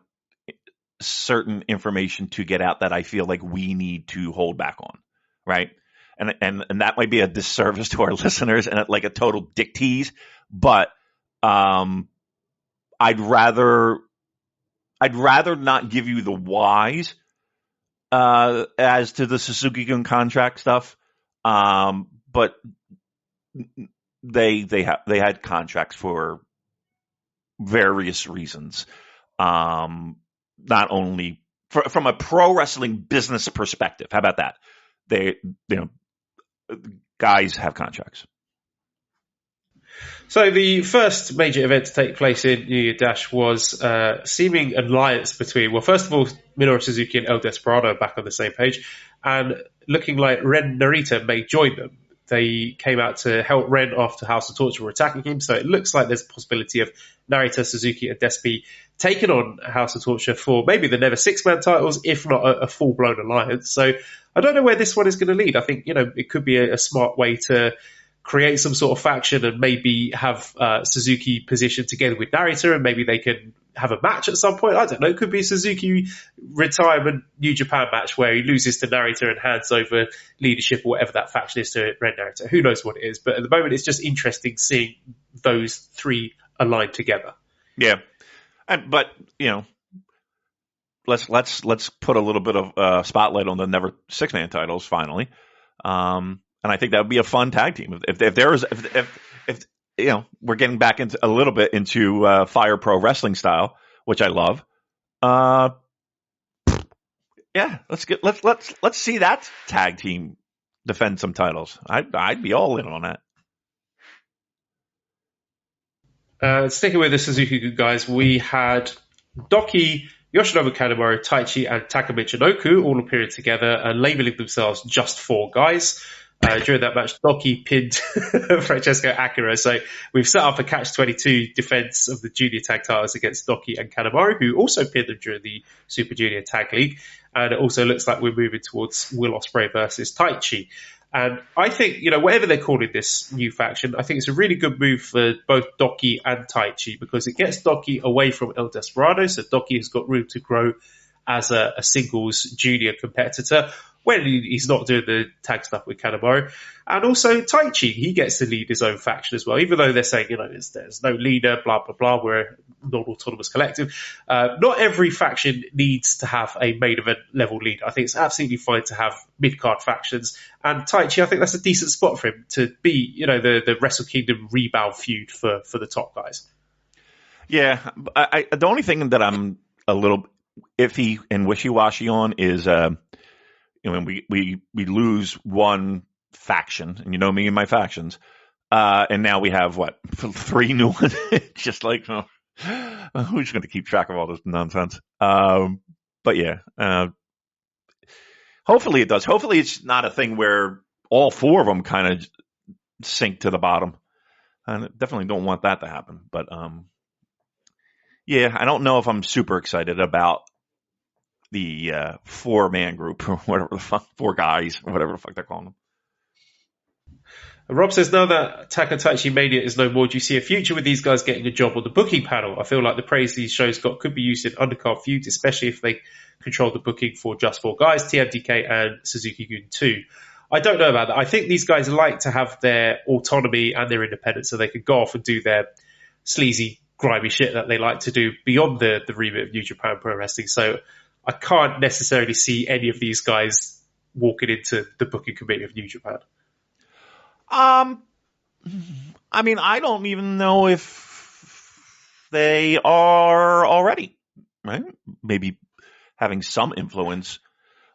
certain information to get out that I feel like we need to hold back on, right? And that might be a disservice to our listeners and like a total dick tease, but I'd rather not give you the whys as to the Suzuki-gun contract stuff, but they had contracts for various reasons. Not only from a pro wrestling business perspective. How about that? Guys have contracts. So the first major event to take place in New Year Dash was seeming alliance between, well, first of all, Minoru Suzuki and El Desperado back on the same page, and looking like Ren Narita may join them. They came out to help Ren after House of Torture were attacking him, so it looks like there's a possibility of Narita, Suzuki, and Despi taking on House of Torture for maybe the Never Six-Man titles, if not a full-blown alliance. So I don't know where this one is going to lead. I think, it could be a smart way to create some sort of faction and maybe have Suzuki positioned together with Narita, and maybe they can have a match at some point. I don't know. It could be a Suzuki retirement New Japan match where he loses to Narita and hands over leadership or whatever that faction is to Ren Narita. Who knows what it is? But at the moment, it's just interesting seeing those three aligned together. Yeah, but let's put a little bit of spotlight on the Never Six-Man titles finally. And I think that would be a fun tag team. If we're getting back into a little bit into Fire Pro Wrestling style, which I love. Yeah, let's see that tag team defend some titles. I'd be all in on that. Sticking with the Suzuki guys, we had Doki, Yoshinobu Kanemaru, Taichi, and Taka Michinoku all appearing together and labeling themselves just four guys. During that match, Doki pinned Francesco Akira. So we've set up a catch-22 defense of the junior tag titles against Doki and Kanemaru, who also pinned them during the Super Junior Tag League. And it also looks like we're moving towards Will Ospreay versus Taichi. And I think, whatever they're calling this new faction, I think it's a really good move for both Doki and Taichi because it gets Doki away from El Desperado. So Doki has got room to grow as a singles junior competitor when he's not doing the tag stuff with Kanemaru. And also Taichi, he gets to lead his own faction as well, even though they're saying, there's no leader, blah, blah, blah, we're a non-autonomous collective. Not every faction needs to have a main event level leader. I think it's absolutely fine to have mid-card factions. And Taichi, I think that's a decent spot for him to be, the Wrestle Kingdom rebound feud for the top guys. Yeah, the only thing that I'm a little iffy and wishy-washy on is when we lose one faction, and me and my factions, and now we have three new ones. Just like who's going to keep track of all this nonsense? But yeah, hopefully it does. Hopefully it's not a thing where all four of them kind of sink to the bottom. I definitely don't want that to happen. But yeah, I don't know if I'm super excited about the 4-man group or whatever the fuck, 4 guys or whatever the fuck they're calling them. Rob says, now that Takataichi Mania is no more, do you see a future with these guys getting a job on the booking panel? I feel like the praise these shows got could be used in undercard feuds, especially if they control the booking for just 4 guys, TMDK and Suzuki-gun too. I don't know about that. I think these guys like to have their autonomy and their independence so they can go off and do their sleazy, grimy shit that they like to do beyond the remit of New Japan Pro Wrestling. So I can't necessarily see any of these guys walking into the booking committee of New Japan. I mean, I don't even know if they are already, right? Maybe having some influence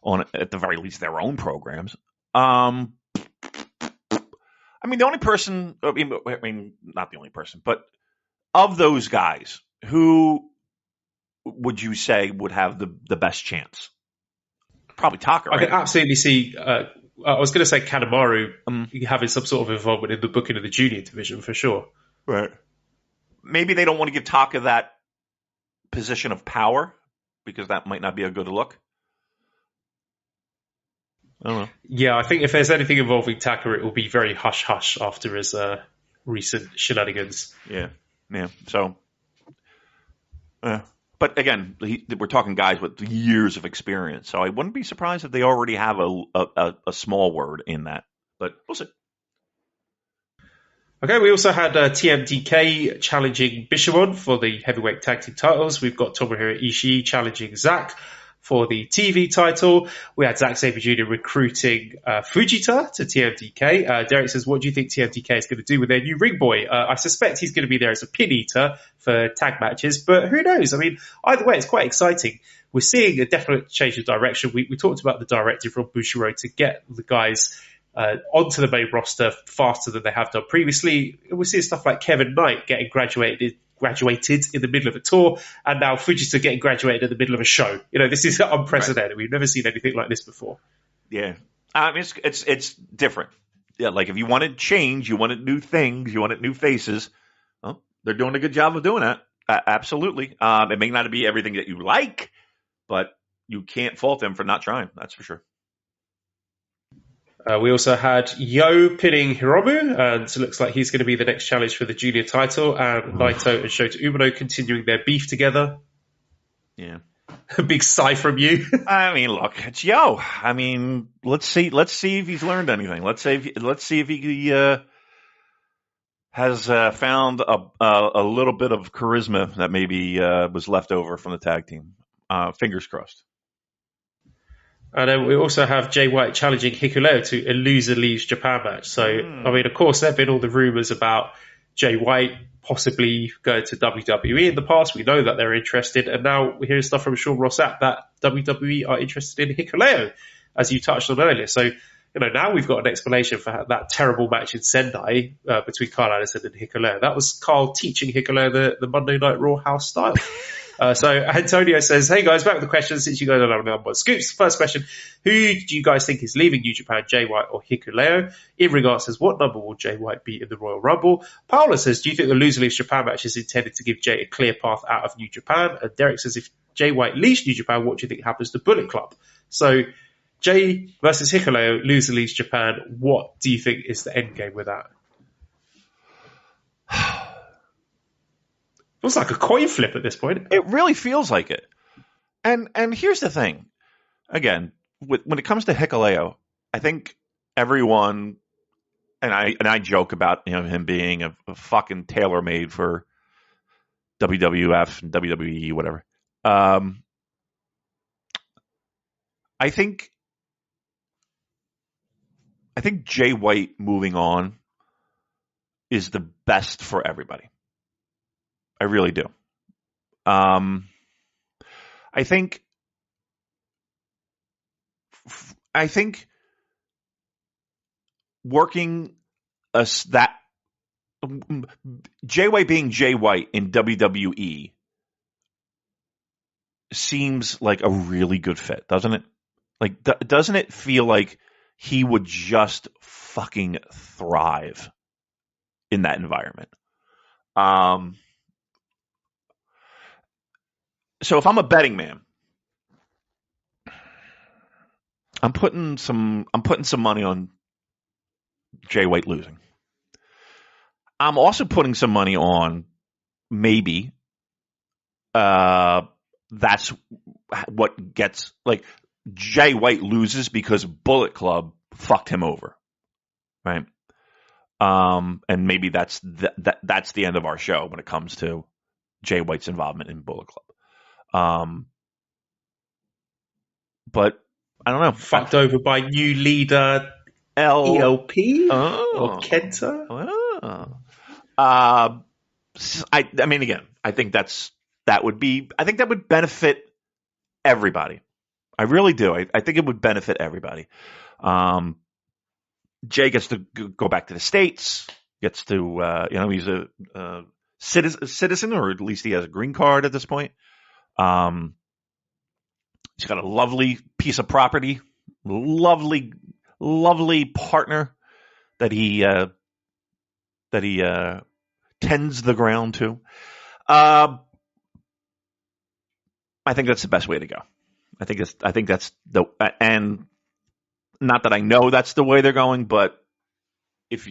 on, at the very least, their own programs. I mean, the only person, I mean, not the only person, but of those guys, who would you say would have the best chance? Probably Taka, right? I can absolutely see... I was going to say Kanemaru having some sort of involvement in the booking of the junior division for sure. Right. Maybe they don't want to give Taka that position of power because that might not be a good look. I don't know. Yeah, I think if there's anything involving Taka, it will be very hush-hush after his recent shenanigans. Yeah. So, but again, we're talking guys with years of experience, so I wouldn't be surprised if they already have a small word in that. But we'll see. Okay, we also had TMDK challenging Bishamon for the heavyweight tag team titles. We've got Tomohiro Ishii challenging Zack for the TV title. We had Zack Sabre Jr. recruiting Fujita to TMDK. Derek says, what do you think TMDK is going to do with their new ring boy? I suspect he's going to be there as a pin eater for tag matches, but who knows? I mean, either way, it's quite exciting. We're seeing a definite change of direction. We talked about the directive from Bushiro to get the guys onto the main roster faster than they have done previously. We're seeing stuff like Kevin Knight getting graduated in the middle of a tour, and now Fujita getting graduated in the middle of a show. You know, this is unprecedented. Right. We've never seen anything like this before. Yeah, I mean, it's different. Yeah, like if you wanted change, you wanted new things, you wanted new faces. Well, they're doing a good job of doing that. Absolutely. It may not be everything that you like, but you can't fault them for not trying. That's for sure. We also had Yo pinning Hiromu, and so it looks like he's going to be the next challenge for the junior title, and Naito and Shota Umino continuing their beef together. Yeah. A big sigh from you. I mean, look, it's Yo. I mean, let's see if he's learned anything. Let's see if he has found a little bit of charisma that maybe was left over from the tag team. Fingers crossed. And then we also have Jay White challenging Hikuleo to a loser leaves Japan match. So, I mean, of course, there have been all the rumours about Jay White possibly going to WWE in the past. We know that they're interested. And now we're hearing stuff from Sean Ross Sapp that WWE are interested in Hikuleo, as you touched on earlier. So, you know, now we've got an explanation for that terrible match in Sendai between Carl Anderson and Hikuleo. That was Carl teaching Hikuleo the Monday Night Raw house style. So Antonio says, hey guys, back with the questions since you guys are on number one scoops. First question, who do you guys think is leaving New Japan, Jay White or Hikuleo? In regards says, what number will Jay White be in the Royal Rumble? Paula says, do you think the loser leaves Japan match is intended to give Jay a clear path out of New Japan? And Derek says, if Jay White leaves New Japan, what do you think happens to Bullet Club? So Jay versus Hikuleo, loser leaves Japan. What do you think is the end game with that? Feels like a coin flip at this point. It really feels like it. And here's the thing. Again, when it comes to Hikuleo, I think everyone, and I joke about him being a fucking tailor-made for WWF and WWE, whatever. I think Jay White moving on is the best for everybody. I really do. I think working that Jay White being Jay White in WWE seems like a really good fit, doesn't it? Like, doesn't it feel like he would just fucking thrive in that environment. So if I'm a betting man, I'm putting some money on Jay White losing. I'm also putting some money on maybe that's what gets, like, Jay White loses because Bullet Club fucked him over, right? And maybe that's the end of our show when it comes to Jay White's involvement in Bullet Club. But I don't know. Fucked over by new leader ELP or Kenta. I mean, again, I think that would benefit everybody. I really do. I think it would benefit everybody. Jay gets to go back to the States. Gets to he's a citizen, or at least he has a green card at this point. He's got a lovely piece of property, lovely partner that he tends the ground to. I think that's the best way to go. I think that's the, and not that I know that's the way they're going, but if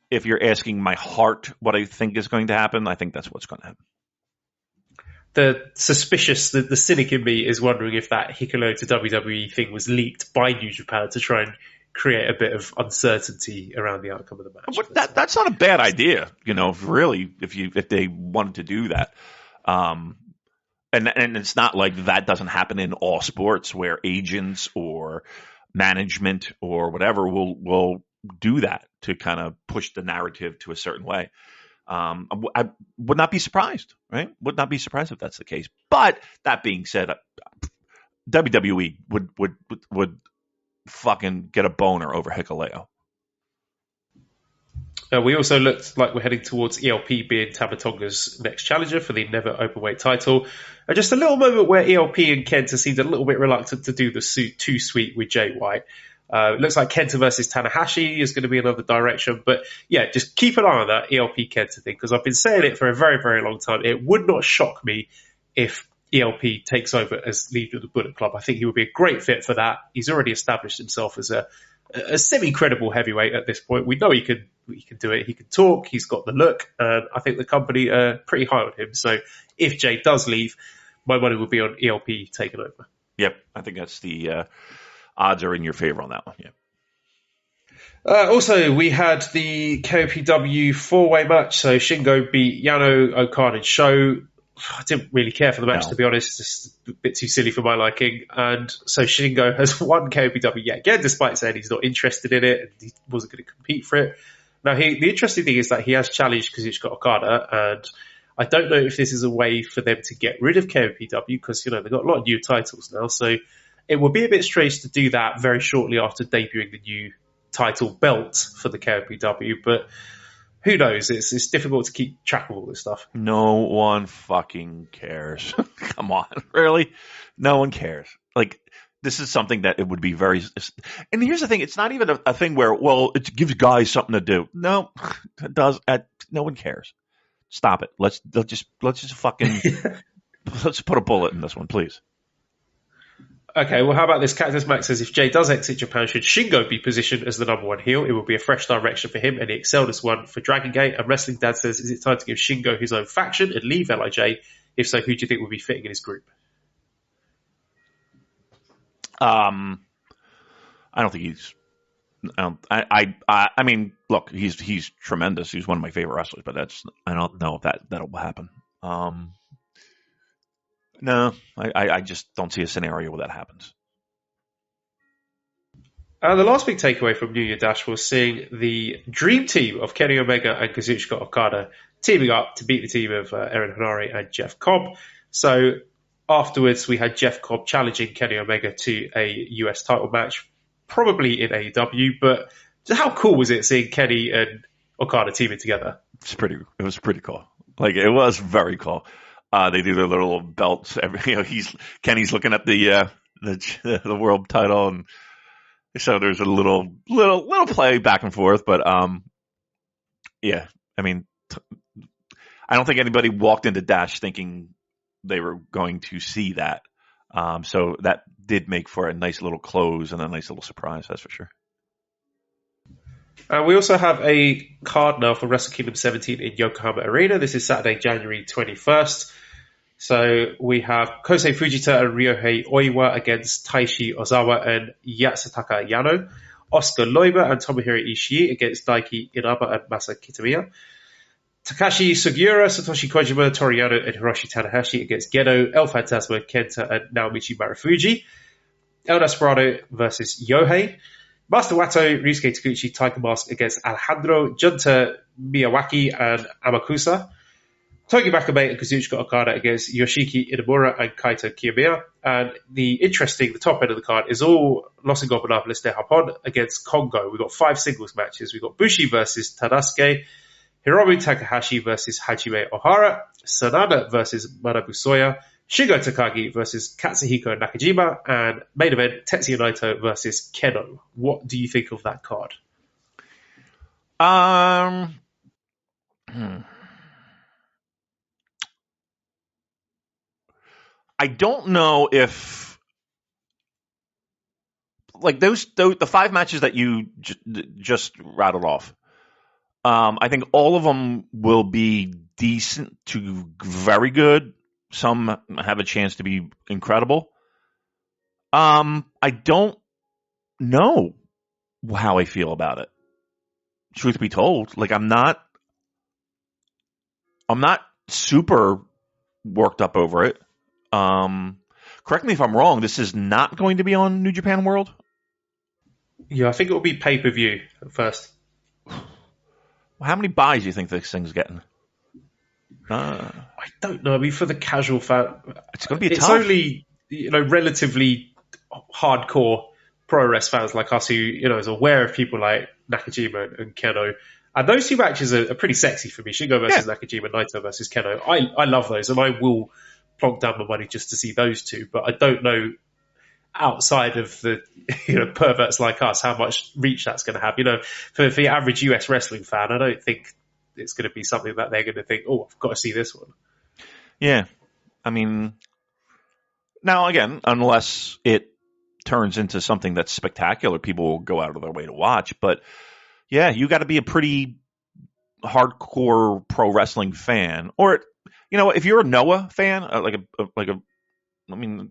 you're asking my heart what I think is going to happen, I think that's what's going to happen. The cynic in me is wondering if that Hikuleo to WWE thing was leaked by New Japan to try and create a bit of uncertainty around the outcome of the match. But that's not a bad idea, if they wanted to do that. And it's not like that doesn't happen in all sports where agents or management or whatever will do that to kind of push the narrative to a certain way. I would not be surprised, right? Would not be surprised if that's the case. But that being said, WWE would fucking get a boner over Hikuleo. We also looked like we're heading towards ELP being Tama Tonga's next challenger for the Never Openweight title. And just a little moment where ELP and Kenta seemed a little bit reluctant to do the too sweet with Jay White. It looks like Kenta versus Tanahashi is going to be another direction. But yeah, just keep an eye on that ELP Kenta thing, because I've been saying it for a very, very long time. It would not shock me if ELP takes over as leader of the Bullet Club. I think he would be a great fit for that. He's already established himself as a semi-credible heavyweight at this point. We know he can do it. He can talk. He's got the look. And I think the company are pretty high on him. So if Jay does leave, my money would be on ELP taking over. Yep. I think that's the odds are in your favor on that one. Yeah. Also, we had the KOPW four-way match. So Shingo beat Yano, Okada, and Sho. I didn't really care for the match, to be honest. It's just a bit too silly for my liking. And so Shingo has won KOPW yet again, despite saying he's not interested in it and he wasn't going to compete for it. Now, the interesting thing is that he has challenged Kazuchika Okada, and I don't know if this is a way for them to get rid of KOPW because, they've got a lot of new titles now. So it would be a bit strange to do that very shortly after debuting the new title belt for the KOPW, but who knows? It's difficult to keep track of all this stuff. No one fucking cares. Come on, really? No one cares. Like, this is something that it would be very. And here's the thing: it's not even a thing where, well, it gives guys something to do. No, it does. No one cares. Stop it. Let's just fucking let's put a bullet in this one, please. Okay, well, how about this? Cactus Max says if Jay does exit Japan, should Shingo be positioned as the number one heel? It will be a fresh direction for him, and he excelled as one for Dragon Gate. And Wrestling Dad says, is it time to give Shingo his own faction and leave LIJ? If so, who do you think would be fitting in his group? I don't think he's. I mean, look, he's tremendous. He's one of my favorite wrestlers, but I don't know if that'll happen. No, I just don't see a scenario where that happens. The last big takeaway from New Year Dash was seeing the dream team of Kenny Omega and Kazuchika Okada teaming up to beat the team of Aaron Hanare and Jeff Cobb. So afterwards, we had Jeff Cobb challenging Kenny Omega to a US title match, probably in AEW. But how cool was it seeing Kenny and Okada teaming together? It was pretty cool. Like, it was very cool. They do their little belts. Kenny's looking at the world title, and so there's a little play back and forth. But Yeah, I mean, I don't think anybody walked into Dash thinking they were going to see that. So that did make for a nice little close and a nice little surprise, that's for sure. We also have a card now for Wrestle Kingdom 17 in Yokohama Arena. This is Saturday, January 21st. So we have Kosei Fujita and Ryohei Oiwa against Taishi Ozawa and Yatsutaka Yano. Oscar Loiba and Tomohiro Ishii against Daiki Inaba and Masa Kitamiya. Takashi Sugiura, Satoshi Kojima, Toriyano, and Hiroshi Tanahashi against Gedo, El Phantasma, Kenta, and Naomichi Marufuji. El Desperado versus Yohei. Master Wato, Ryusuke Taguchi, Tiger Mask against Alejandro, Junta Miyawaki, and Amakusa. Togi Bakame and Kazuchika Okada against Yoshiki Inamura and Kaito Kiyomiya. And the top end of the card is all Los Ingobernables de Japón against Kongo. We've got 5 singles matches. We've got Bushi versus Tadasuke, Hiromu Takahashi versus Hajime Ohara, Sanada versus Manabu Soya, Shingo Takagi versus Katsuhiko Nakajima, and main event Tetsuya Naito versus Keno. What do you think of that card? I don't know if, like, the 5 matches that you just rattled off, I think all of them will be decent to very good. Some have a chance to be incredible. I don't know how I feel about it. Truth be told, like, I'm not super worked up over it. Correct me if I'm wrong. This is not going to be on New Japan World. Yeah, I think it will be pay-per-view at first. How many buys do you think this thing's getting? I don't know. I mean, for the casual fan, it's going to be tough. It's only, relatively hardcore pro wrestling fans like us who, is aware of people like Nakajima and Keno. And those 2 matches are pretty sexy for me. Shingo versus Nakajima, Naito versus Keno. I love those, and I will plonk down my money just to see those 2. But I don't know, outside of the perverts like us, how much reach that's going to have. For the average US wrestling fan, I don't think it's going to be something that they're going to think, oh, I've got to see this one. Yeah. I mean, now again, unless it turns into something that's spectacular, people will go out of their way to watch. But yeah, you got to be a pretty hardcore pro wrestling fan, or if you're a Noah fan,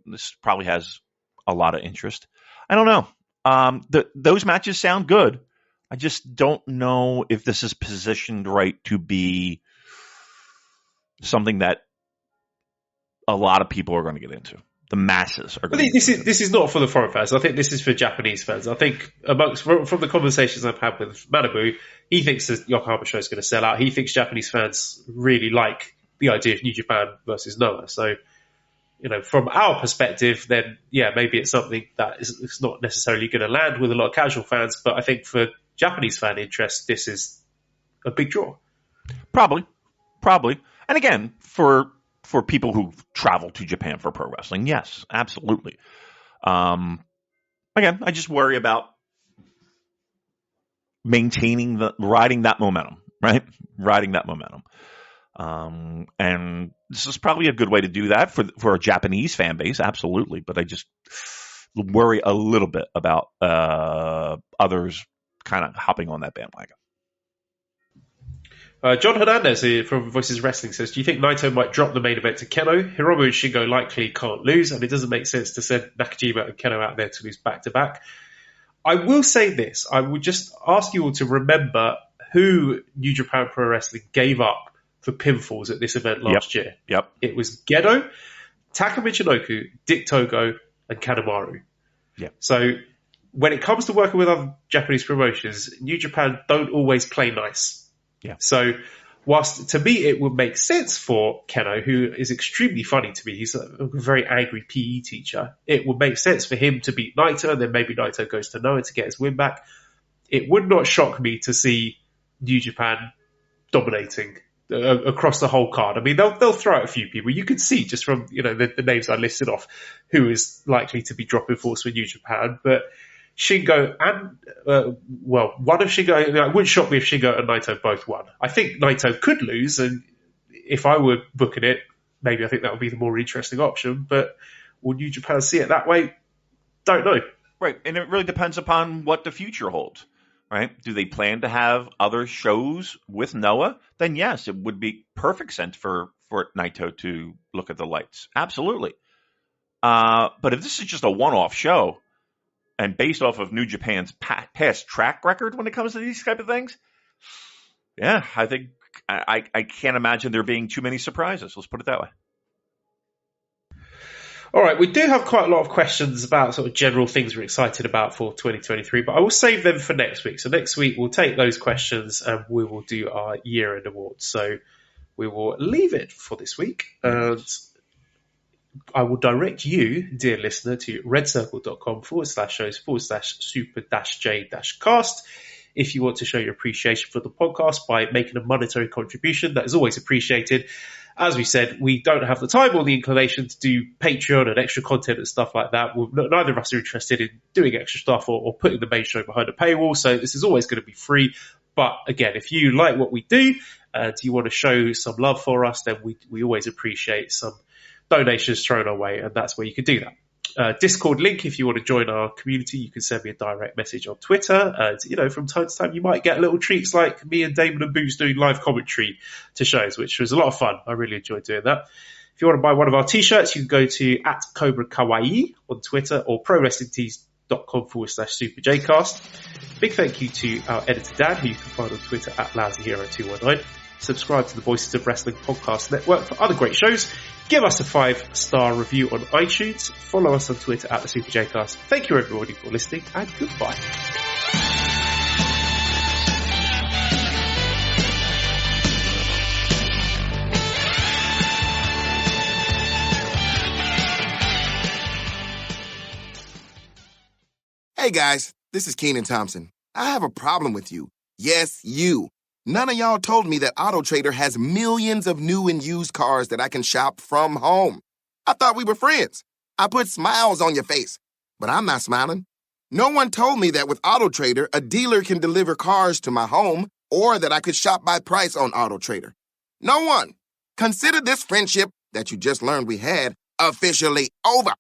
this probably has a lot of interest. I don't know. Those matches sound good. I just don't know if this is positioned right to be something that a lot of people are going to get into. The masses are going to get into. This is not for the foreign fans. I think this is for Japanese fans. I think from the conversations I've had with Manabu, he thinks the Yokohama show is going to sell out. He thinks Japanese fans really like the idea of New Japan versus Noah. So, from our perspective, then, yeah, maybe it's something that it's not necessarily going to land with a lot of casual fans. But I think for Japanese fan interest, this is a big draw. Probably. And again, for people who travel to Japan for pro wrestling, yes, absolutely. Again, I just worry about riding that momentum, right? Riding that momentum. And this is probably a good way to do that for a Japanese fan base, absolutely. But I just worry a little bit about others kind of hopping on that bandwagon. John Hernandez from Voices Wrestling says, do you think Naito might drop the main event to Keno? Hiromu and Shingo likely can't lose, and it doesn't make sense to send Nakajima and Keno out there to lose back-to-back. I will say this. I would just ask you all to remember who New Japan Pro Wrestling gave up for pinfalls at this event last year. Yep. It was Gedo, Taka Michinoku, Dick Togo, and Kanemaru. Yep. So when it comes to working with other Japanese promotions, New Japan don't always play nice. Yeah. So whilst to me it would make sense for Keno, who is extremely funny to me, he's a very angry PE teacher, it would make sense for him to beat Naito, and then maybe Naito goes to Noah to get his win back. It would not shock me to see New Japan dominating across the whole card. I mean, they'll throw out a few people. You can see just from the names I listed off who is likely to be dropping force for New Japan, but Shingo and, one of Shingo, it wouldn't shock me if Shingo and Naito both won. I think Naito could lose, and if I were booking it, maybe I think that would be the more interesting option, but will New Japan see it that way? Don't know. Right, and it really depends upon what the future holds, right? Do they plan to have other shows with Noah? Then yes, it would be perfect sense for Naito to look at the lights. Absolutely. But if this is just a one-off show, and based off of New Japan's past track record when it comes to these type of things, yeah, I think I can't imagine there being too many surprises. Let's put it that way. All right, we do have quite a lot of questions about sort of general things we're excited about for 2023, but I will save them for next week. So next week we'll take those questions and we will do our year-end awards. So we will leave it for this week, and I will direct you, dear listener, to redcircle.com/shows/super-j-cast if you want to show your appreciation for the podcast by making a monetary contribution. That is always appreciated. As we said, we don't have the time or the inclination to do Patreon and extra content and stuff like that. Neither of us are interested in doing extra stuff or putting the main show behind a paywall, so this is always going to be free. But again, if you like what we do and you want to show some love for us, then we always appreciate some donations thrown our way, and that's where you can do that. Discord link, if you want to join our community, you can send me a direct message on Twitter. And, from time to time, you might get little treats like me and Damon and Boots doing live commentary to shows, which was a lot of fun. I really enjoyed doing that. If you want to buy one of our t-shirts, you can go to @CobraKawaii on Twitter or prowrestlingtees.com/SuperJcast. Big thank you to our editor, Dan, who you can find on Twitter @LousyHero219. Subscribe to the Voices of Wrestling podcast network for other great shows. Give us a 5-star review on iTunes. Follow us on Twitter @TheSuperJcast. Thank you everybody for listening, and goodbye. Hey guys, this is Keenan Thompson. I have a problem with you. Yes, you. None of y'all told me that AutoTrader has millions of new and used cars that I can shop from home. I thought we were friends. I put smiles on your face, but I'm not smiling. No one told me that with AutoTrader, a dealer can deliver cars to my home or that I could shop by price on AutoTrader. No one. Consider this friendship that you just learned we had officially over.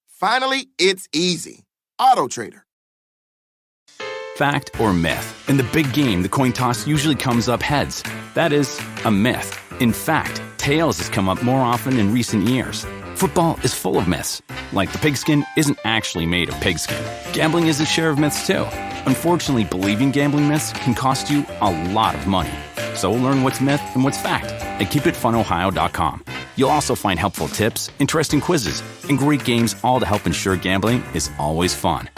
Finally, it's easy. AutoTrader. Fact or myth? In the big game, the coin toss usually comes up heads. That is a myth. In fact, tails has come up more often in recent years. Football is full of myths, like the pigskin isn't actually made of pigskin. Gambling is a share of myths too. Unfortunately, believing gambling myths can cost you a lot of money. So learn what's myth and what's fact at KeepItFunOhio.com. You'll also find helpful tips, interesting quizzes, and great games, all to help ensure gambling is always fun.